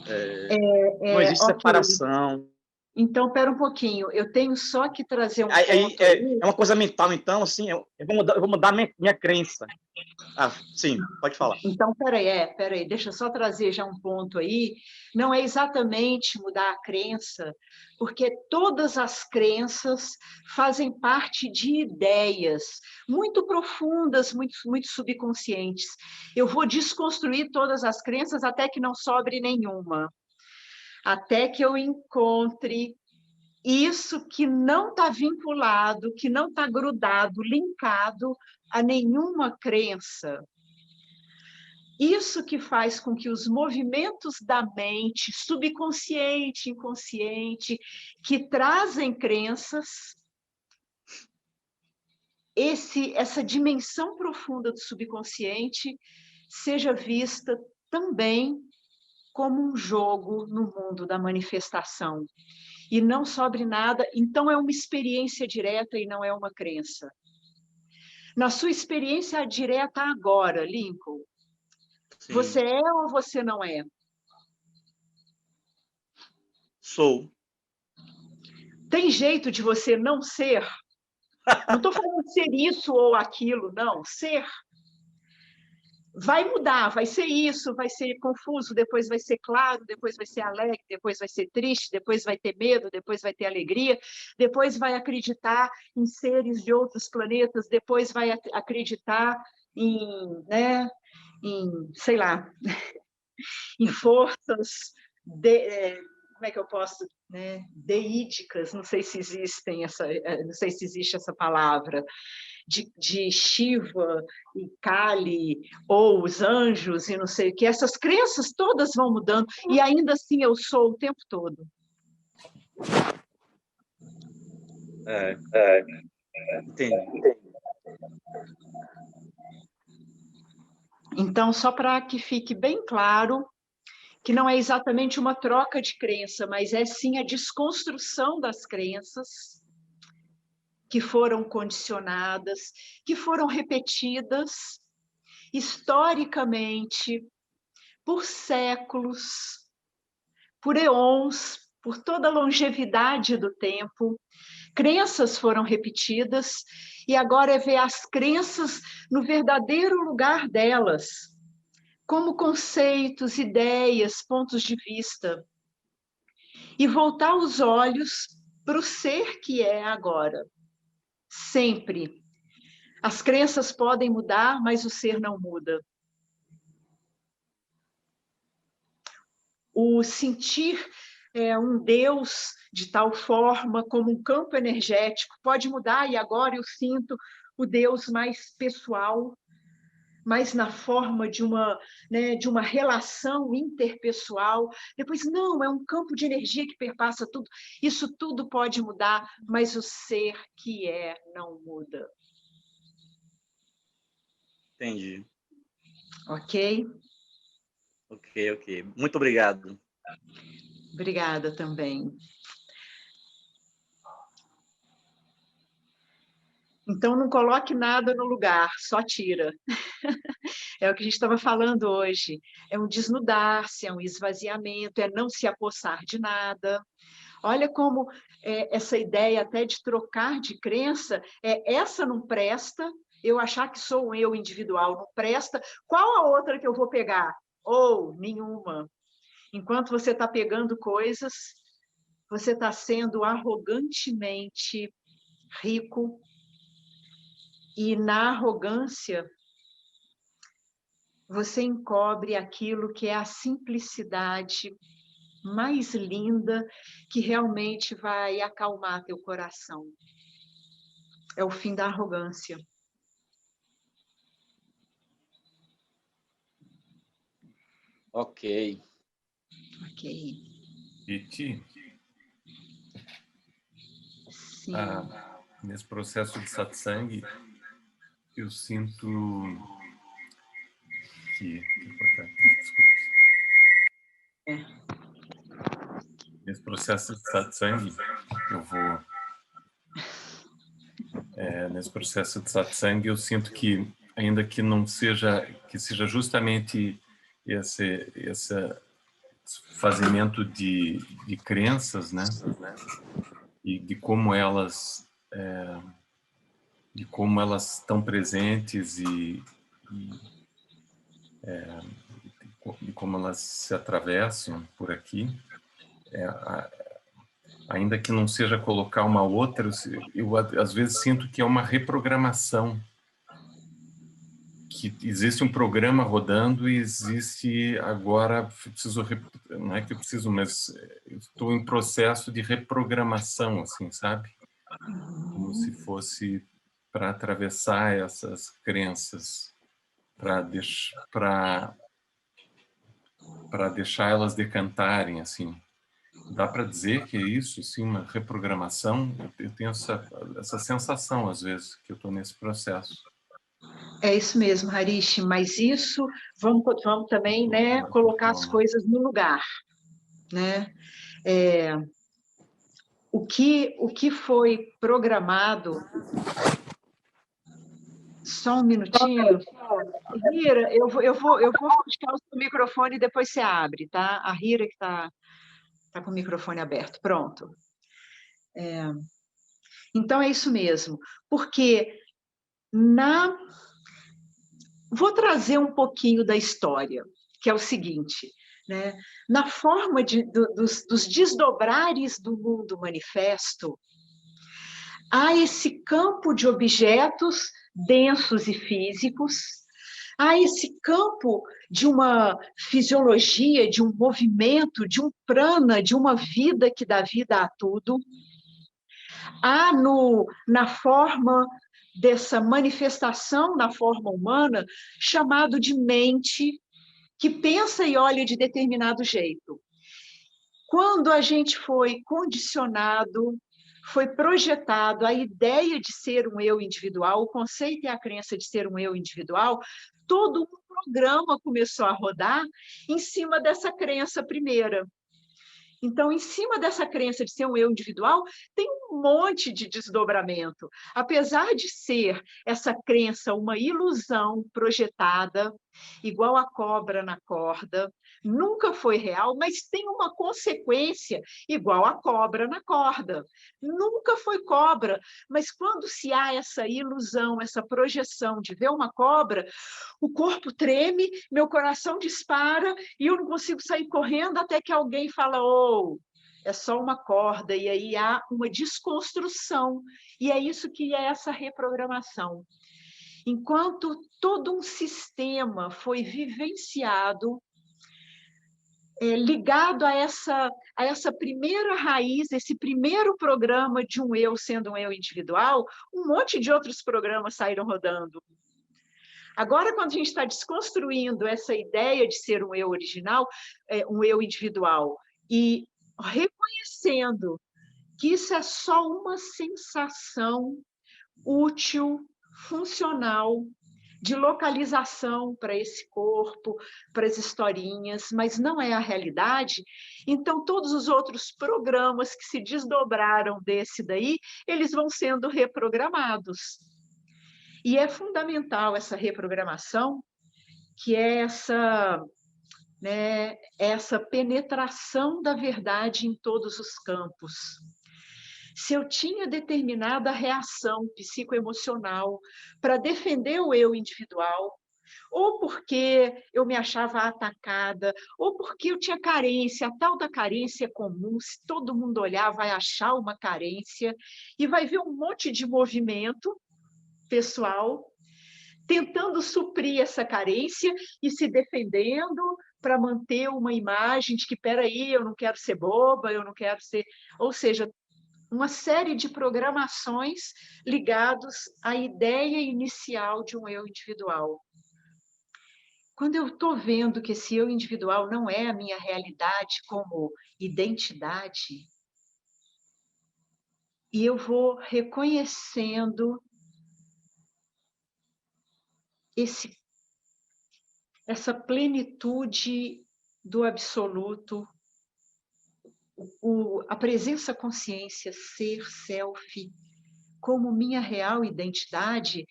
S3: Não existe
S1: Ok.
S3: separação.
S1: Então, espera um pouquinho. Eu tenho só que trazer um ponto aí.
S3: É uma coisa mental, então, assim, eu vou mudar minha crença. Ah, sim, pode falar.
S1: Então, peraí, deixa eu só trazer já um ponto aí. Não é exatamente mudar a crença, porque todas as crenças fazem parte de ideias muito profundas, muito subconscientes. Eu vou desconstruir todas as crenças até que não sobre nenhuma, até que eu encontre isso que não está vinculado, que não está grudado, linkado a nenhuma crença. Isso que faz com que os movimentos da mente, subconsciente, inconsciente, que trazem crenças, essa dimensão profunda do subconsciente seja vista também como um jogo no mundo da manifestação. E não sobre nada, então é uma experiência direta e não é uma crença. Na sua experiência direta agora, Lincoln,
S3: Sim.
S1: você é ou você não é?
S3: Sou.
S1: Tem jeito de você não ser? Não estou falando de ser isso ou aquilo, não. Ser. Vai mudar, vai ser isso, vai ser confuso, depois vai ser claro, depois vai ser alegre, depois vai ser triste, depois vai ter medo, depois vai ter alegria, depois vai acreditar em seres de outros planetas, depois vai acreditar em, né, sei lá, em forças como é que eu posso, né, deídicas, não sei se não sei se existe essa palavra, de Shiva e Kali, ou os anjos e não sei o que, essas crenças todas vão mudando, e ainda assim eu sou o tempo todo.
S3: Entendi.
S1: Então, só para que fique bem claro, que não é exatamente uma troca de crença, mas é sim a desconstrução das crenças que foram condicionadas, que foram repetidas historicamente, por séculos, por eons, por toda a longevidade do tempo. Crenças foram repetidas e agora é ver as crenças no verdadeiro lugar delas, como conceitos, ideias, pontos de vista. E voltar os olhos para o ser que é agora. Sempre. As crenças podem mudar, mas o ser não muda. O sentir um Deus de tal forma, como um campo energético, pode mudar, e agora eu sinto o Deus mais pessoal, mais na forma de uma relação interpessoal. Depois, não, é um campo de energia que perpassa tudo. Isso tudo pode mudar, mas o ser que é não muda.
S3: Entendi.
S1: Ok?
S3: Ok. Muito obrigado.
S1: Obrigada também. Então, não coloque nada no lugar, só tira. É o que a gente estava falando hoje. É um desnudar-se, é um esvaziamento, é não se apossar de nada. Olha como essa ideia até de trocar de crença, essa não presta, Eu achar que sou um eu individual não presta, qual a outra que eu vou pegar? Ou nenhuma. Enquanto você está pegando coisas, você está sendo arrogantemente rico, e na arrogância você encobre aquilo que é a simplicidade mais linda, que realmente vai acalmar teu coração. É o fim da arrogância.
S3: Ok.
S1: Ok.
S4: Iti,
S1: Sim.
S4: nesse processo de satsang, eu sinto que nesse processo de satsang, nesse processo de satsang, eu sinto que, ainda que não seja, que seja justamente esse fazimento de crenças, né? E de como elas estão presentes e como elas se atravessam por aqui, ainda que não seja colocar uma outra, eu às vezes sinto que é uma reprogramação, que existe um programa rodando e existe agora, preciso, não é que eu preciso, mas eu estou em processo de reprogramação, assim, sabe? Como se fosse para atravessar essas crenças, para deixar elas decantarem, assim. Dá para dizer que é isso, sim, uma reprogramação? Eu tenho essa sensação, às vezes, que eu estou nesse processo.
S1: É isso mesmo, Harish, mas isso, vamos também, né, colocar as coisas no lugar, né? O que foi programado... Só um minutinho. Rira, eu vou fechar o seu microfone e depois você abre, tá? A Rira que está com o microfone aberto. Pronto. Então, é isso mesmo. Porque vou trazer um pouquinho da história, que é o seguinte, né? Na forma dos desdobrares do mundo manifesto, há esse campo de objetos densos e físicos, há esse campo de uma fisiologia, de um movimento, de um prana, de uma vida que dá vida a tudo. Há na forma dessa manifestação na forma humana, chamado de mente, que pensa e olha de determinado jeito. Quando a gente foi condicionado, foi projetado a ideia de ser um eu individual, o conceito e a crença de ser um eu individual, todo um programa começou a rodar em cima dessa crença primeira. Então, em cima dessa crença de ser um eu individual, tem um monte de desdobramento. Apesar de ser essa crença uma ilusão projetada, igual a cobra na corda, nunca foi real, mas tem uma consequência igual a cobra na corda. Nunca foi cobra, mas quando se há essa ilusão, essa projeção de ver uma cobra, o corpo treme, meu coração dispara e eu não consigo sair correndo até que alguém fala, oh, é só uma corda, e aí há uma desconstrução. E é isso que é essa reprogramação. Enquanto todo um sistema foi vivenciado, ligado a essa primeira raiz, esse primeiro programa de um eu sendo um eu individual, um monte de outros programas saíram rodando. Agora, quando a gente está desconstruindo essa ideia de ser um eu original, um eu individual, e reconhecendo que isso é só uma sensação útil, funcional, de localização para esse corpo, para as historinhas, mas não é a realidade, então todos os outros programas que se desdobraram desse daí, eles vão sendo reprogramados. E é fundamental essa reprogramação, que é essa penetração da verdade em todos os campos. se eu tinha determinada reação psicoemocional para defender o eu individual, ou porque eu me achava atacada, ou porque eu tinha carência, a tal da carência comum, se todo mundo olhar, vai achar uma carência, e vai ver um monte de movimento pessoal tentando suprir essa carência e se defendendo para manter uma imagem de que, peraí, eu não quero ser boba, eu não quero ser... Ou seja, uma série de programações ligados à ideia inicial de um eu individual. Quando eu estou vendo que esse eu individual não é a minha realidade como identidade, e eu vou reconhecendo essa plenitude do absoluto, a presença consciência, ser, self, como minha real identidade,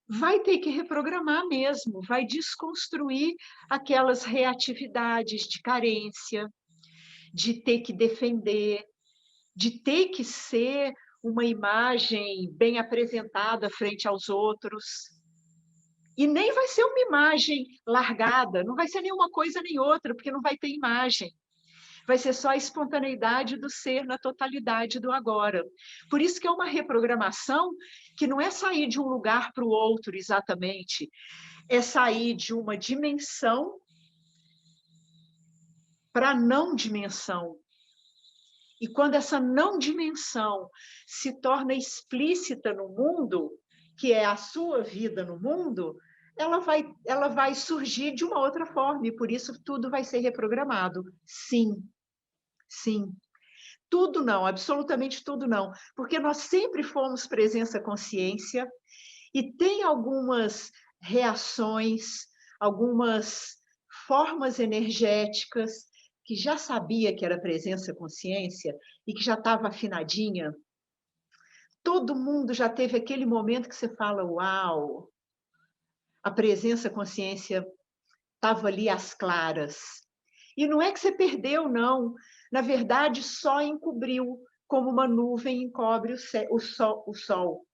S1: vai ter que reprogramar mesmo, vai desconstruir aquelas reatividades de carência, de ter que defender, de ter que ser uma imagem bem apresentada frente aos outros. E nem vai ser uma imagem largada, não vai ser nenhuma coisa nem outra, porque não vai ter imagem. Vai ser só a espontaneidade do ser na totalidade do agora. Por isso que é uma reprogramação que não é sair de um lugar para o outro exatamente, é sair de uma dimensão para a não dimensão. E quando essa não dimensão se torna explícita no mundo, que é a sua vida no mundo, ela vai surgir de uma outra forma, e por isso tudo vai ser reprogramado. Sim, sim. Tudo não, absolutamente tudo não, porque nós sempre fomos presença-consciência e tem algumas reações, algumas formas energéticas que já sabia que era presença-consciência e que já estava afinadinha. Todo mundo já teve aquele momento que você fala, uau, a presença-consciência estava ali às claras. E não é que você perdeu, não. Na verdade, só encobriu, como uma nuvem encobre o sol.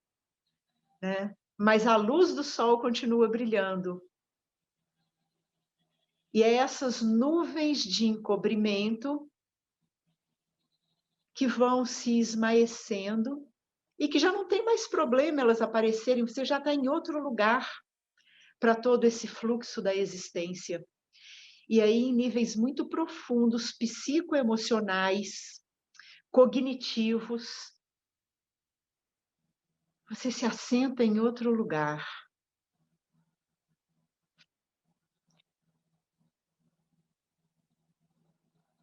S1: Né? Mas a luz do sol continua brilhando. E é essas nuvens de encobrimento que vão se esmaecendo e que já não tem mais problema elas aparecerem, você já está em outro lugar para todo esse fluxo da existência. E aí, em níveis muito profundos, psicoemocionais, cognitivos, você se assenta em outro lugar.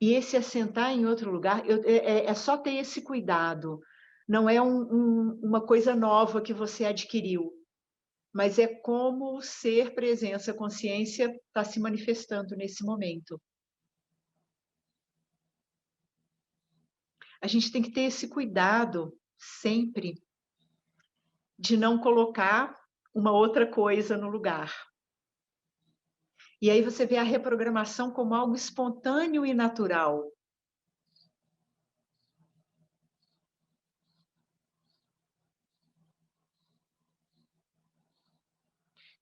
S1: E esse assentar em outro lugar, é só ter esse cuidado. Não é uma coisa nova que você adquiriu, mas é como o ser presença, consciência está se manifestando nesse momento. A gente tem que ter esse cuidado sempre de não colocar uma outra coisa no lugar. E aí você vê a reprogramação como algo espontâneo e natural.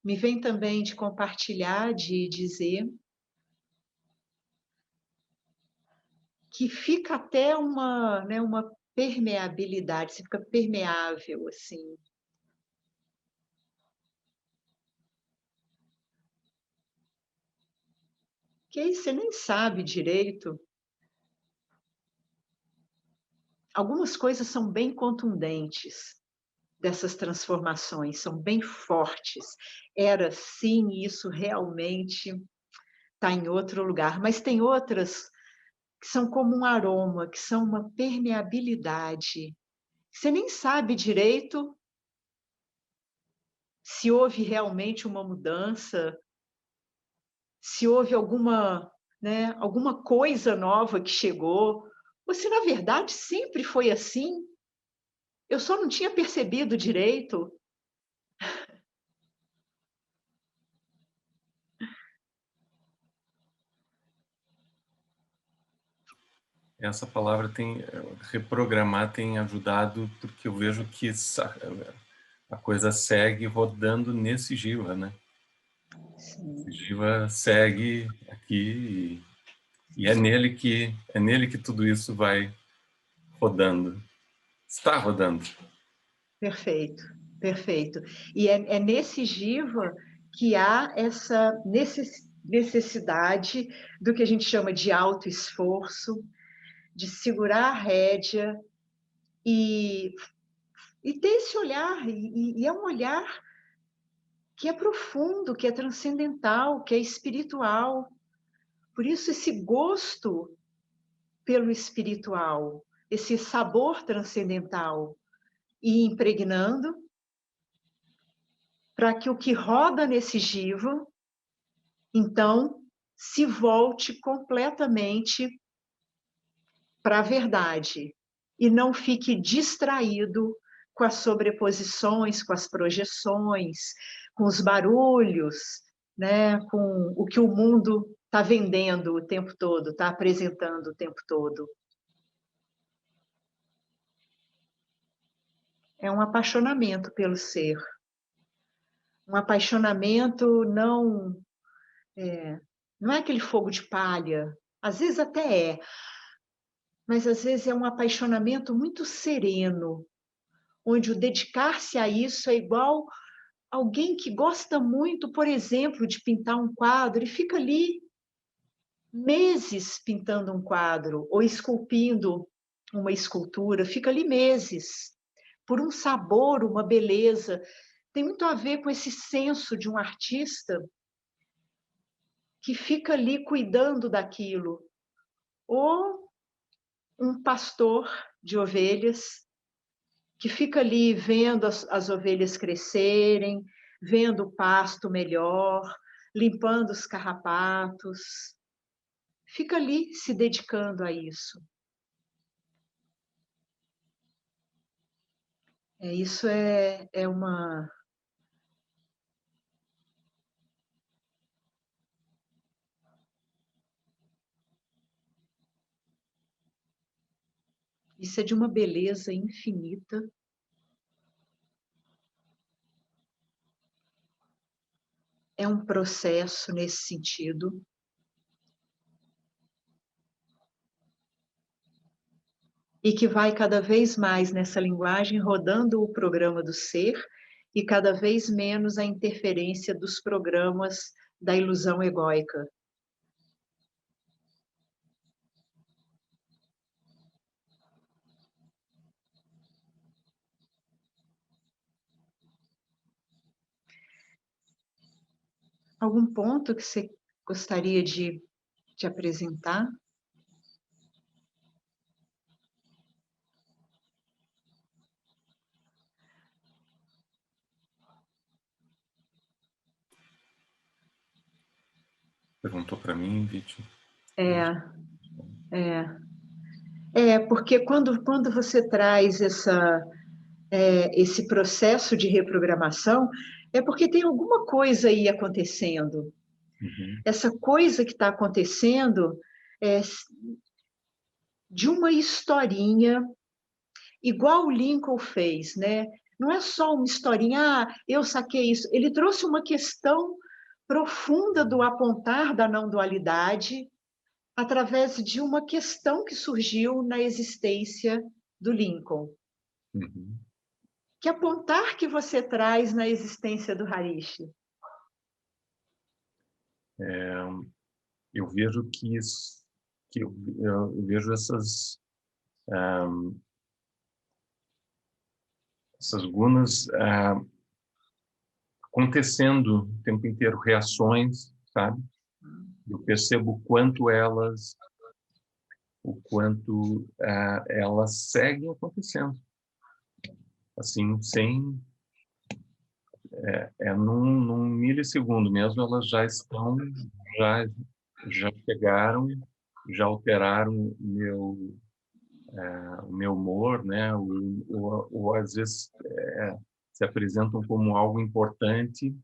S1: Me vem também de compartilhar, de dizer que fica até uma permeabilidade, você fica permeável, assim. Que aí você nem sabe direito. Algumas coisas são bem contundentes dessas transformações, são bem fortes. Era sim, isso realmente está em outro lugar, mas tem outras que são como um aroma, que são uma permeabilidade. Você nem sabe direito se houve realmente uma mudança, se houve alguma coisa nova que chegou, ou se na verdade sempre foi assim. Eu só não tinha percebido direito.
S4: essa palavra reprogramar tem ajudado, porque eu vejo que a coisa segue rodando nesse Jiva, né?
S1: Sim.
S4: Esse Jiva segue aqui e é nele que tudo isso vai rodando. Está rodando.
S1: Perfeito, perfeito. E é nesse Jiva que há essa necessidade do que a gente chama de autoesforço, de segurar a rédea e ter esse olhar, e é um olhar que é profundo, que é transcendental, que é espiritual. Por isso, esse gosto pelo espiritual, esse sabor transcendental, e impregnando, para que o que roda nesse Jiva, então, se volte completamente para a verdade e não fique distraído com as sobreposições, com as projeções, com os barulhos, né, com o que o mundo está vendendo o tempo todo, está apresentando o tempo todo. É um apaixonamento pelo ser. Um apaixonamento não é aquele fogo de palha, às vezes até é, mas às vezes é um apaixonamento muito sereno, onde o dedicar-se a isso é igual alguém que gosta muito, por exemplo, de pintar um quadro e fica ali meses pintando um quadro ou esculpindo uma escultura, fica ali meses, por um sabor, uma beleza. Tem muito a ver com esse senso de um artista que fica ali cuidando daquilo. Ou um pastor de ovelhas que fica ali vendo as ovelhas crescerem, vendo o pasto melhor, limpando os carrapatos. Fica ali se dedicando a isso. Isso é uma... Isso é de uma beleza infinita. É um processo nesse sentido. E que vai cada vez mais nessa linguagem rodando o programa do ser e cada vez menos a interferência dos programas da ilusão egóica. Algum ponto que você gostaria de apresentar?
S4: Perguntou para mim, Vítor.
S1: Porque quando você traz esse processo de reprogramação, é porque tem alguma coisa aí acontecendo.
S4: Uhum.
S1: Essa coisa que está acontecendo é de uma historinha, igual o Lincoln fez, né? Não é só uma historinha, eu saquei isso. Ele trouxe uma questão profunda do apontar da não dualidade através de uma questão que surgiu na existência do Lincoln.
S4: Uhum.
S1: Que apontar que você traz na existência do Harish?
S4: Eu vejo eu vejo essas gunas acontecendo o tempo inteiro, reações, sabe? Eu percebo o quanto elas seguem acontecendo, assim, sem num milissegundo mesmo, elas já estão, já chegaram, já alteraram o meu humor, né? Ou às vezes se apresentam como algo importante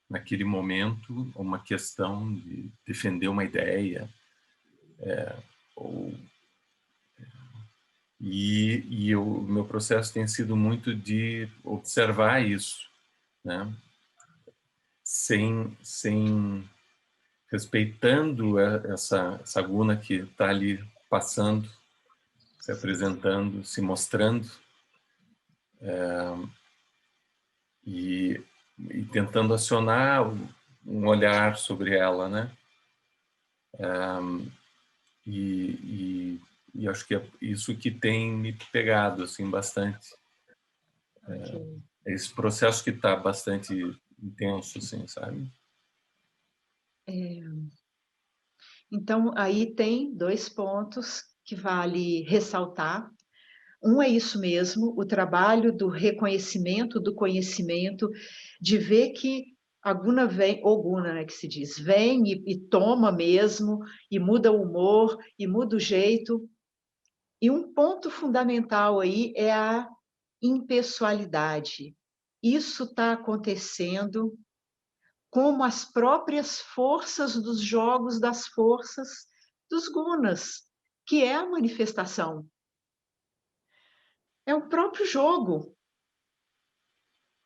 S4: naquele momento, uma questão de defender uma ideia, E o meu processo tem sido muito de observar isso, né? Respeitando essa guna que está ali passando, se apresentando, se mostrando, e tentando acionar um olhar sobre ela, né? E acho que é isso que tem me pegado assim bastante. Esse processo que está bastante intenso, assim, sabe?
S1: Então, aí tem 2 pontos que vale ressaltar. Um é isso mesmo, o trabalho do reconhecimento, do conhecimento, de ver que a guna vem, ou guna, né, que se diz, vem e toma mesmo, e muda o humor, e muda o jeito. E um ponto fundamental aí é a impessoalidade. Isso está acontecendo como as próprias forças dos jogos das forças dos gunas, que é a manifestação. É o próprio jogo.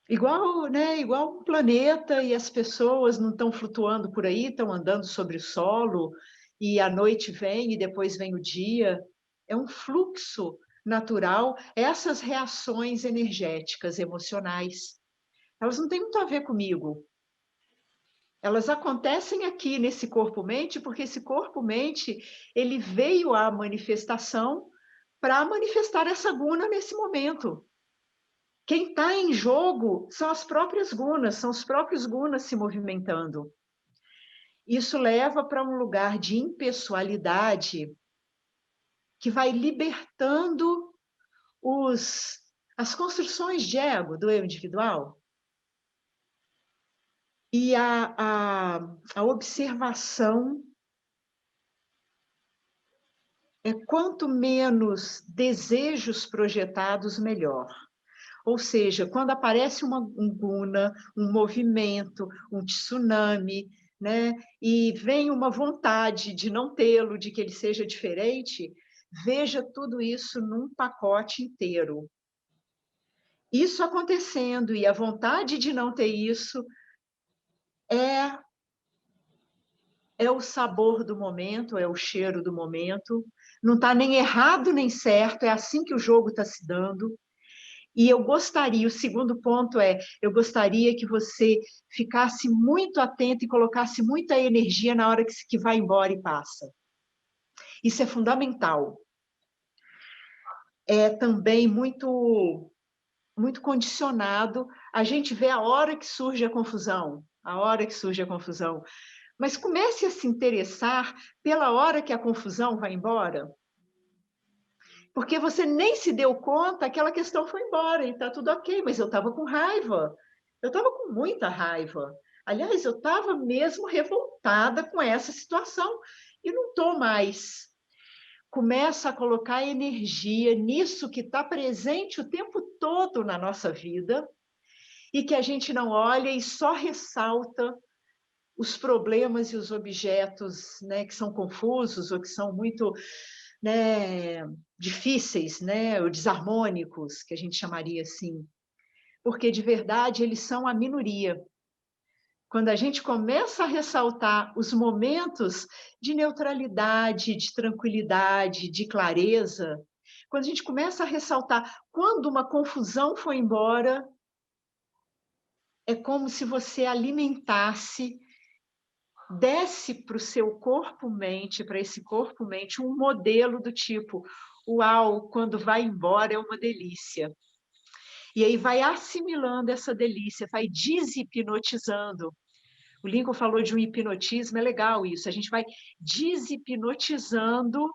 S1: Igual, né, igual um planeta e as pessoas não estão flutuando por aí, estão andando sobre o solo, e a noite vem e depois vem o dia. É um fluxo natural. Essas reações energéticas, emocionais, elas não têm muito a ver comigo. Elas acontecem aqui nesse corpo-mente, porque esse corpo-mente, ele veio à manifestação para manifestar essa guna nesse momento. Quem está em jogo são as próprias gunas, são os próprios gunas se movimentando. Isso leva para um lugar de impessoalidade que vai libertando as construções de ego do eu individual. E a observação é quanto menos desejos projetados, melhor. Ou seja, quando aparece um guna, um movimento, um tsunami, né, e vem uma vontade de não tê-lo, de que ele seja diferente, veja tudo isso num pacote inteiro. Isso acontecendo e a vontade de não ter isso é o sabor do momento, é o cheiro do momento. Não está nem errado nem certo, é assim que o jogo está se dando. E eu gostaria, o segundo ponto é, eu gostaria que você ficasse muito atento e colocasse muita energia na hora que vai embora e passa. Isso é fundamental. É também muito condicionado. A gente vê a hora que surge a confusão, Mas comece a se interessar pela hora que a confusão vai embora. Porque você nem se deu conta, aquela questão foi embora e está tudo ok, mas eu estava com raiva. Eu estava com muita raiva. Aliás, eu estava mesmo revoltada com essa situação e não estou mais. Começa a colocar energia nisso que está presente o tempo todo na nossa vida e que a gente não olha e só ressalta os problemas e os objetos, né, que são confusos ou que são muito, né, difíceis, né, ou desarmônicos, que a gente chamaria assim, porque de verdade eles são a minoria. Quando a gente começa a ressaltar os momentos de neutralidade, de tranquilidade, de clareza, quando a gente começa a ressaltar quando uma confusão foi embora, é como se você alimentasse, desse para o seu corpo-mente, para esse corpo-mente, um modelo do tipo, uau, quando vai embora é uma delícia. E aí vai assimilando essa delícia, vai deshipnotizando. O Lincoln falou de um hipnotismo, é legal isso. A gente vai deshipnotizando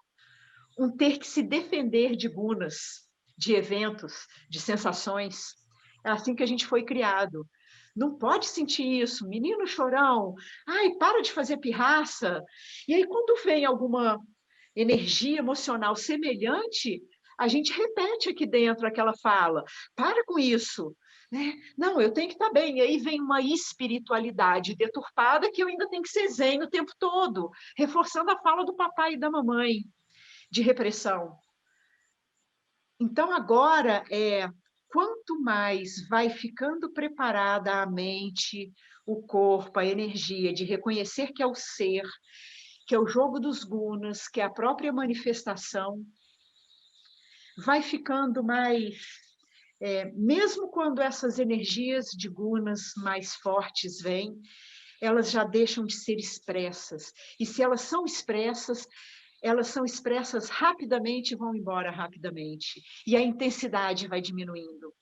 S1: um ter que se defender de gunas, de eventos, de sensações. É assim que a gente foi criado. Não pode sentir isso, menino chorão. Ai, para de fazer pirraça. E aí, quando vem alguma energia emocional semelhante, a gente repete aqui dentro aquela fala. Para com isso. Né? Não, eu tenho que estar bem. E aí vem uma espiritualidade deturpada que eu ainda tenho que ser zen o tempo todo, reforçando a fala do papai e da mamãe. de repressão. Então, agora, quanto mais vai ficando preparada a mente, o corpo, a energia de reconhecer que é o ser, que é o jogo dos gunas, que é a própria manifestação, vai ficando mais... mesmo quando essas energias de gunas mais fortes vêm, elas já deixam de ser expressas. E se elas são expressas rapidamente e vão embora rapidamente. E a intensidade vai diminuindo.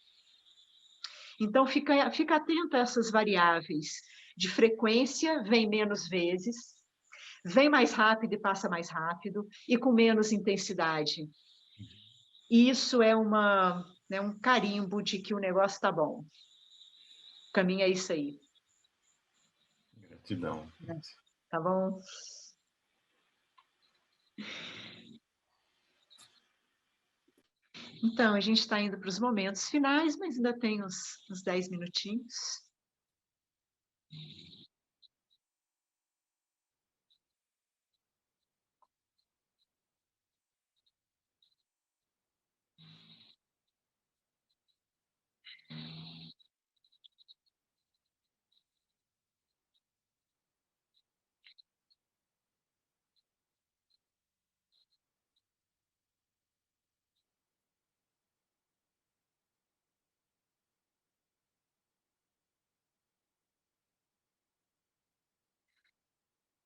S1: Então, fica atento a essas variáveis. De frequência, vem menos vezes, vem mais rápido e passa mais rápido, e com menos intensidade. E isso é um carimbo de que o negócio está bom. O caminho é isso aí.
S4: Gratidão.
S1: Tá bom? Então, a gente está indo para os momentos finais, mas ainda tem uns 10 minutinhos.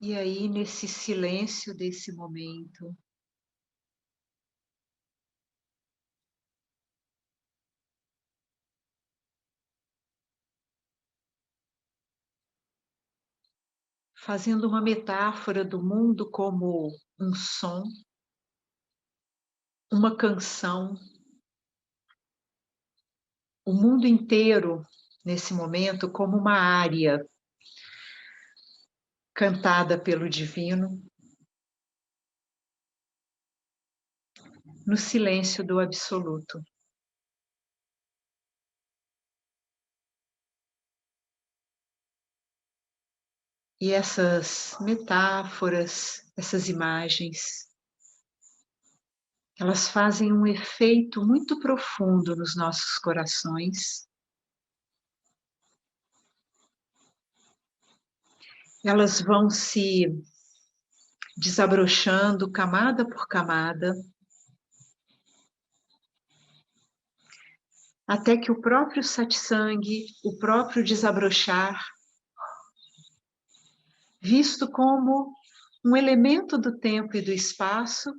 S1: E aí, nesse silêncio desse momento, fazendo uma metáfora do mundo como um som, uma canção, o mundo inteiro, nesse momento, como uma ária cantada pelo divino, no silêncio do absoluto. E essas metáforas, essas imagens, elas fazem um efeito muito profundo nos nossos corações. Elas vão se desabrochando camada por camada, até que o próprio satsang, o próprio desabrochar, visto como um elemento do tempo e do espaço,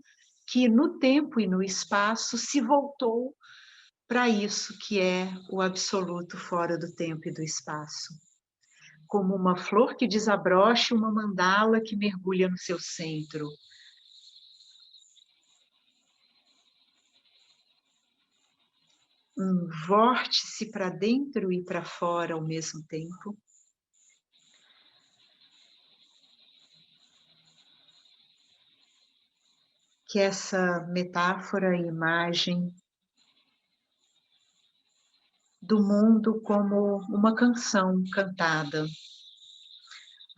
S1: que no tempo e no espaço se voltou para isso que é o absoluto fora do tempo e do espaço. Como uma flor que desabrocha, uma mandala que mergulha no seu centro. Um vórtice para dentro e para fora ao mesmo tempo. Que essa metáfora e imagem do mundo como uma canção cantada.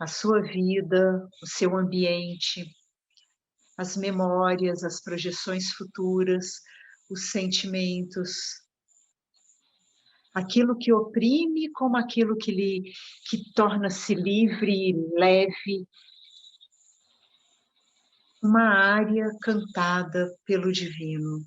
S1: A sua vida, o seu ambiente, as memórias, as projeções futuras, os sentimentos, aquilo que oprime como aquilo que torna-se livre, leve, uma área cantada pelo divino.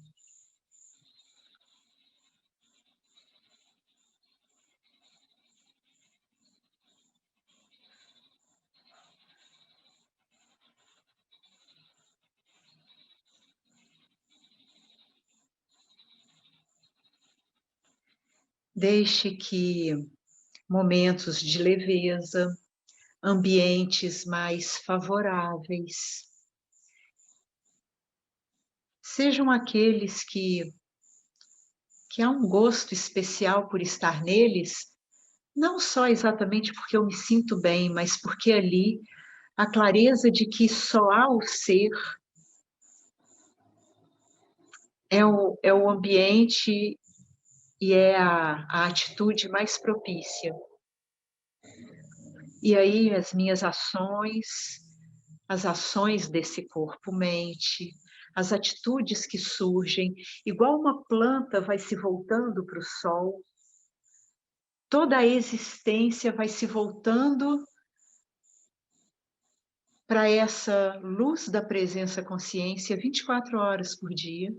S1: Deixe que momentos de leveza, ambientes mais favoráveis, sejam aqueles que há um gosto especial por estar neles, não só exatamente porque eu me sinto bem, mas porque ali a clareza de que só há o ser é o ambiente e é a atitude mais propícia. E aí as minhas ações, as ações desse corpo-mente, as atitudes que surgem, igual uma planta vai se voltando para o sol, toda a existência vai se voltando para essa luz da presença consciência 24 horas por dia.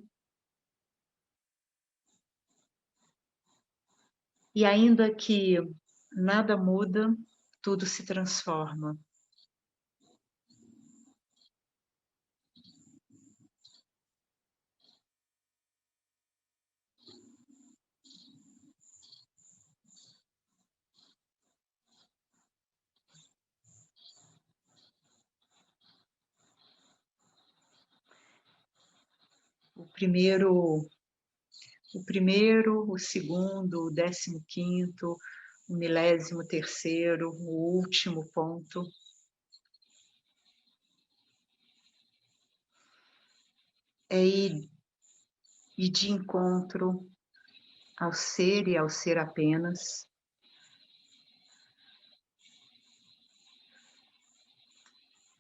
S1: E ainda que nada muda, tudo se transforma. O primeiro, o segundo, o 15º, o 13º, o último ponto. É ir de encontro ao ser e ao ser apenas.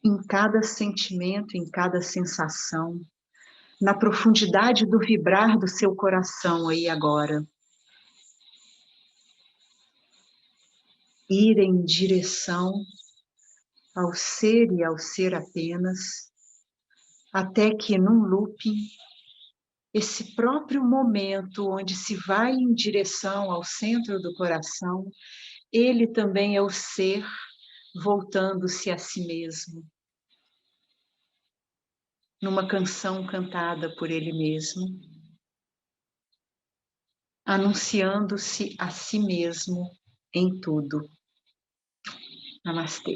S1: Em cada sentimento, em cada sensação, na profundidade do vibrar do seu coração aí agora. Ir em direção ao ser e ao ser apenas, até que num looping, esse próprio momento onde se vai em direção ao centro do coração, ele também é o ser voltando-se a si mesmo. Numa canção cantada por ele mesmo, anunciando-se a si mesmo em tudo. Namastê.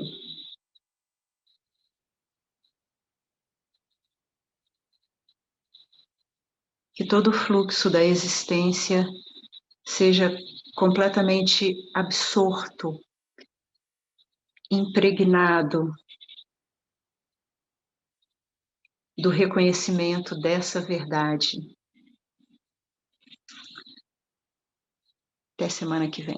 S1: Que todo o fluxo da existência seja completamente absorto, impregnado do reconhecimento dessa verdade. Até semana que vem.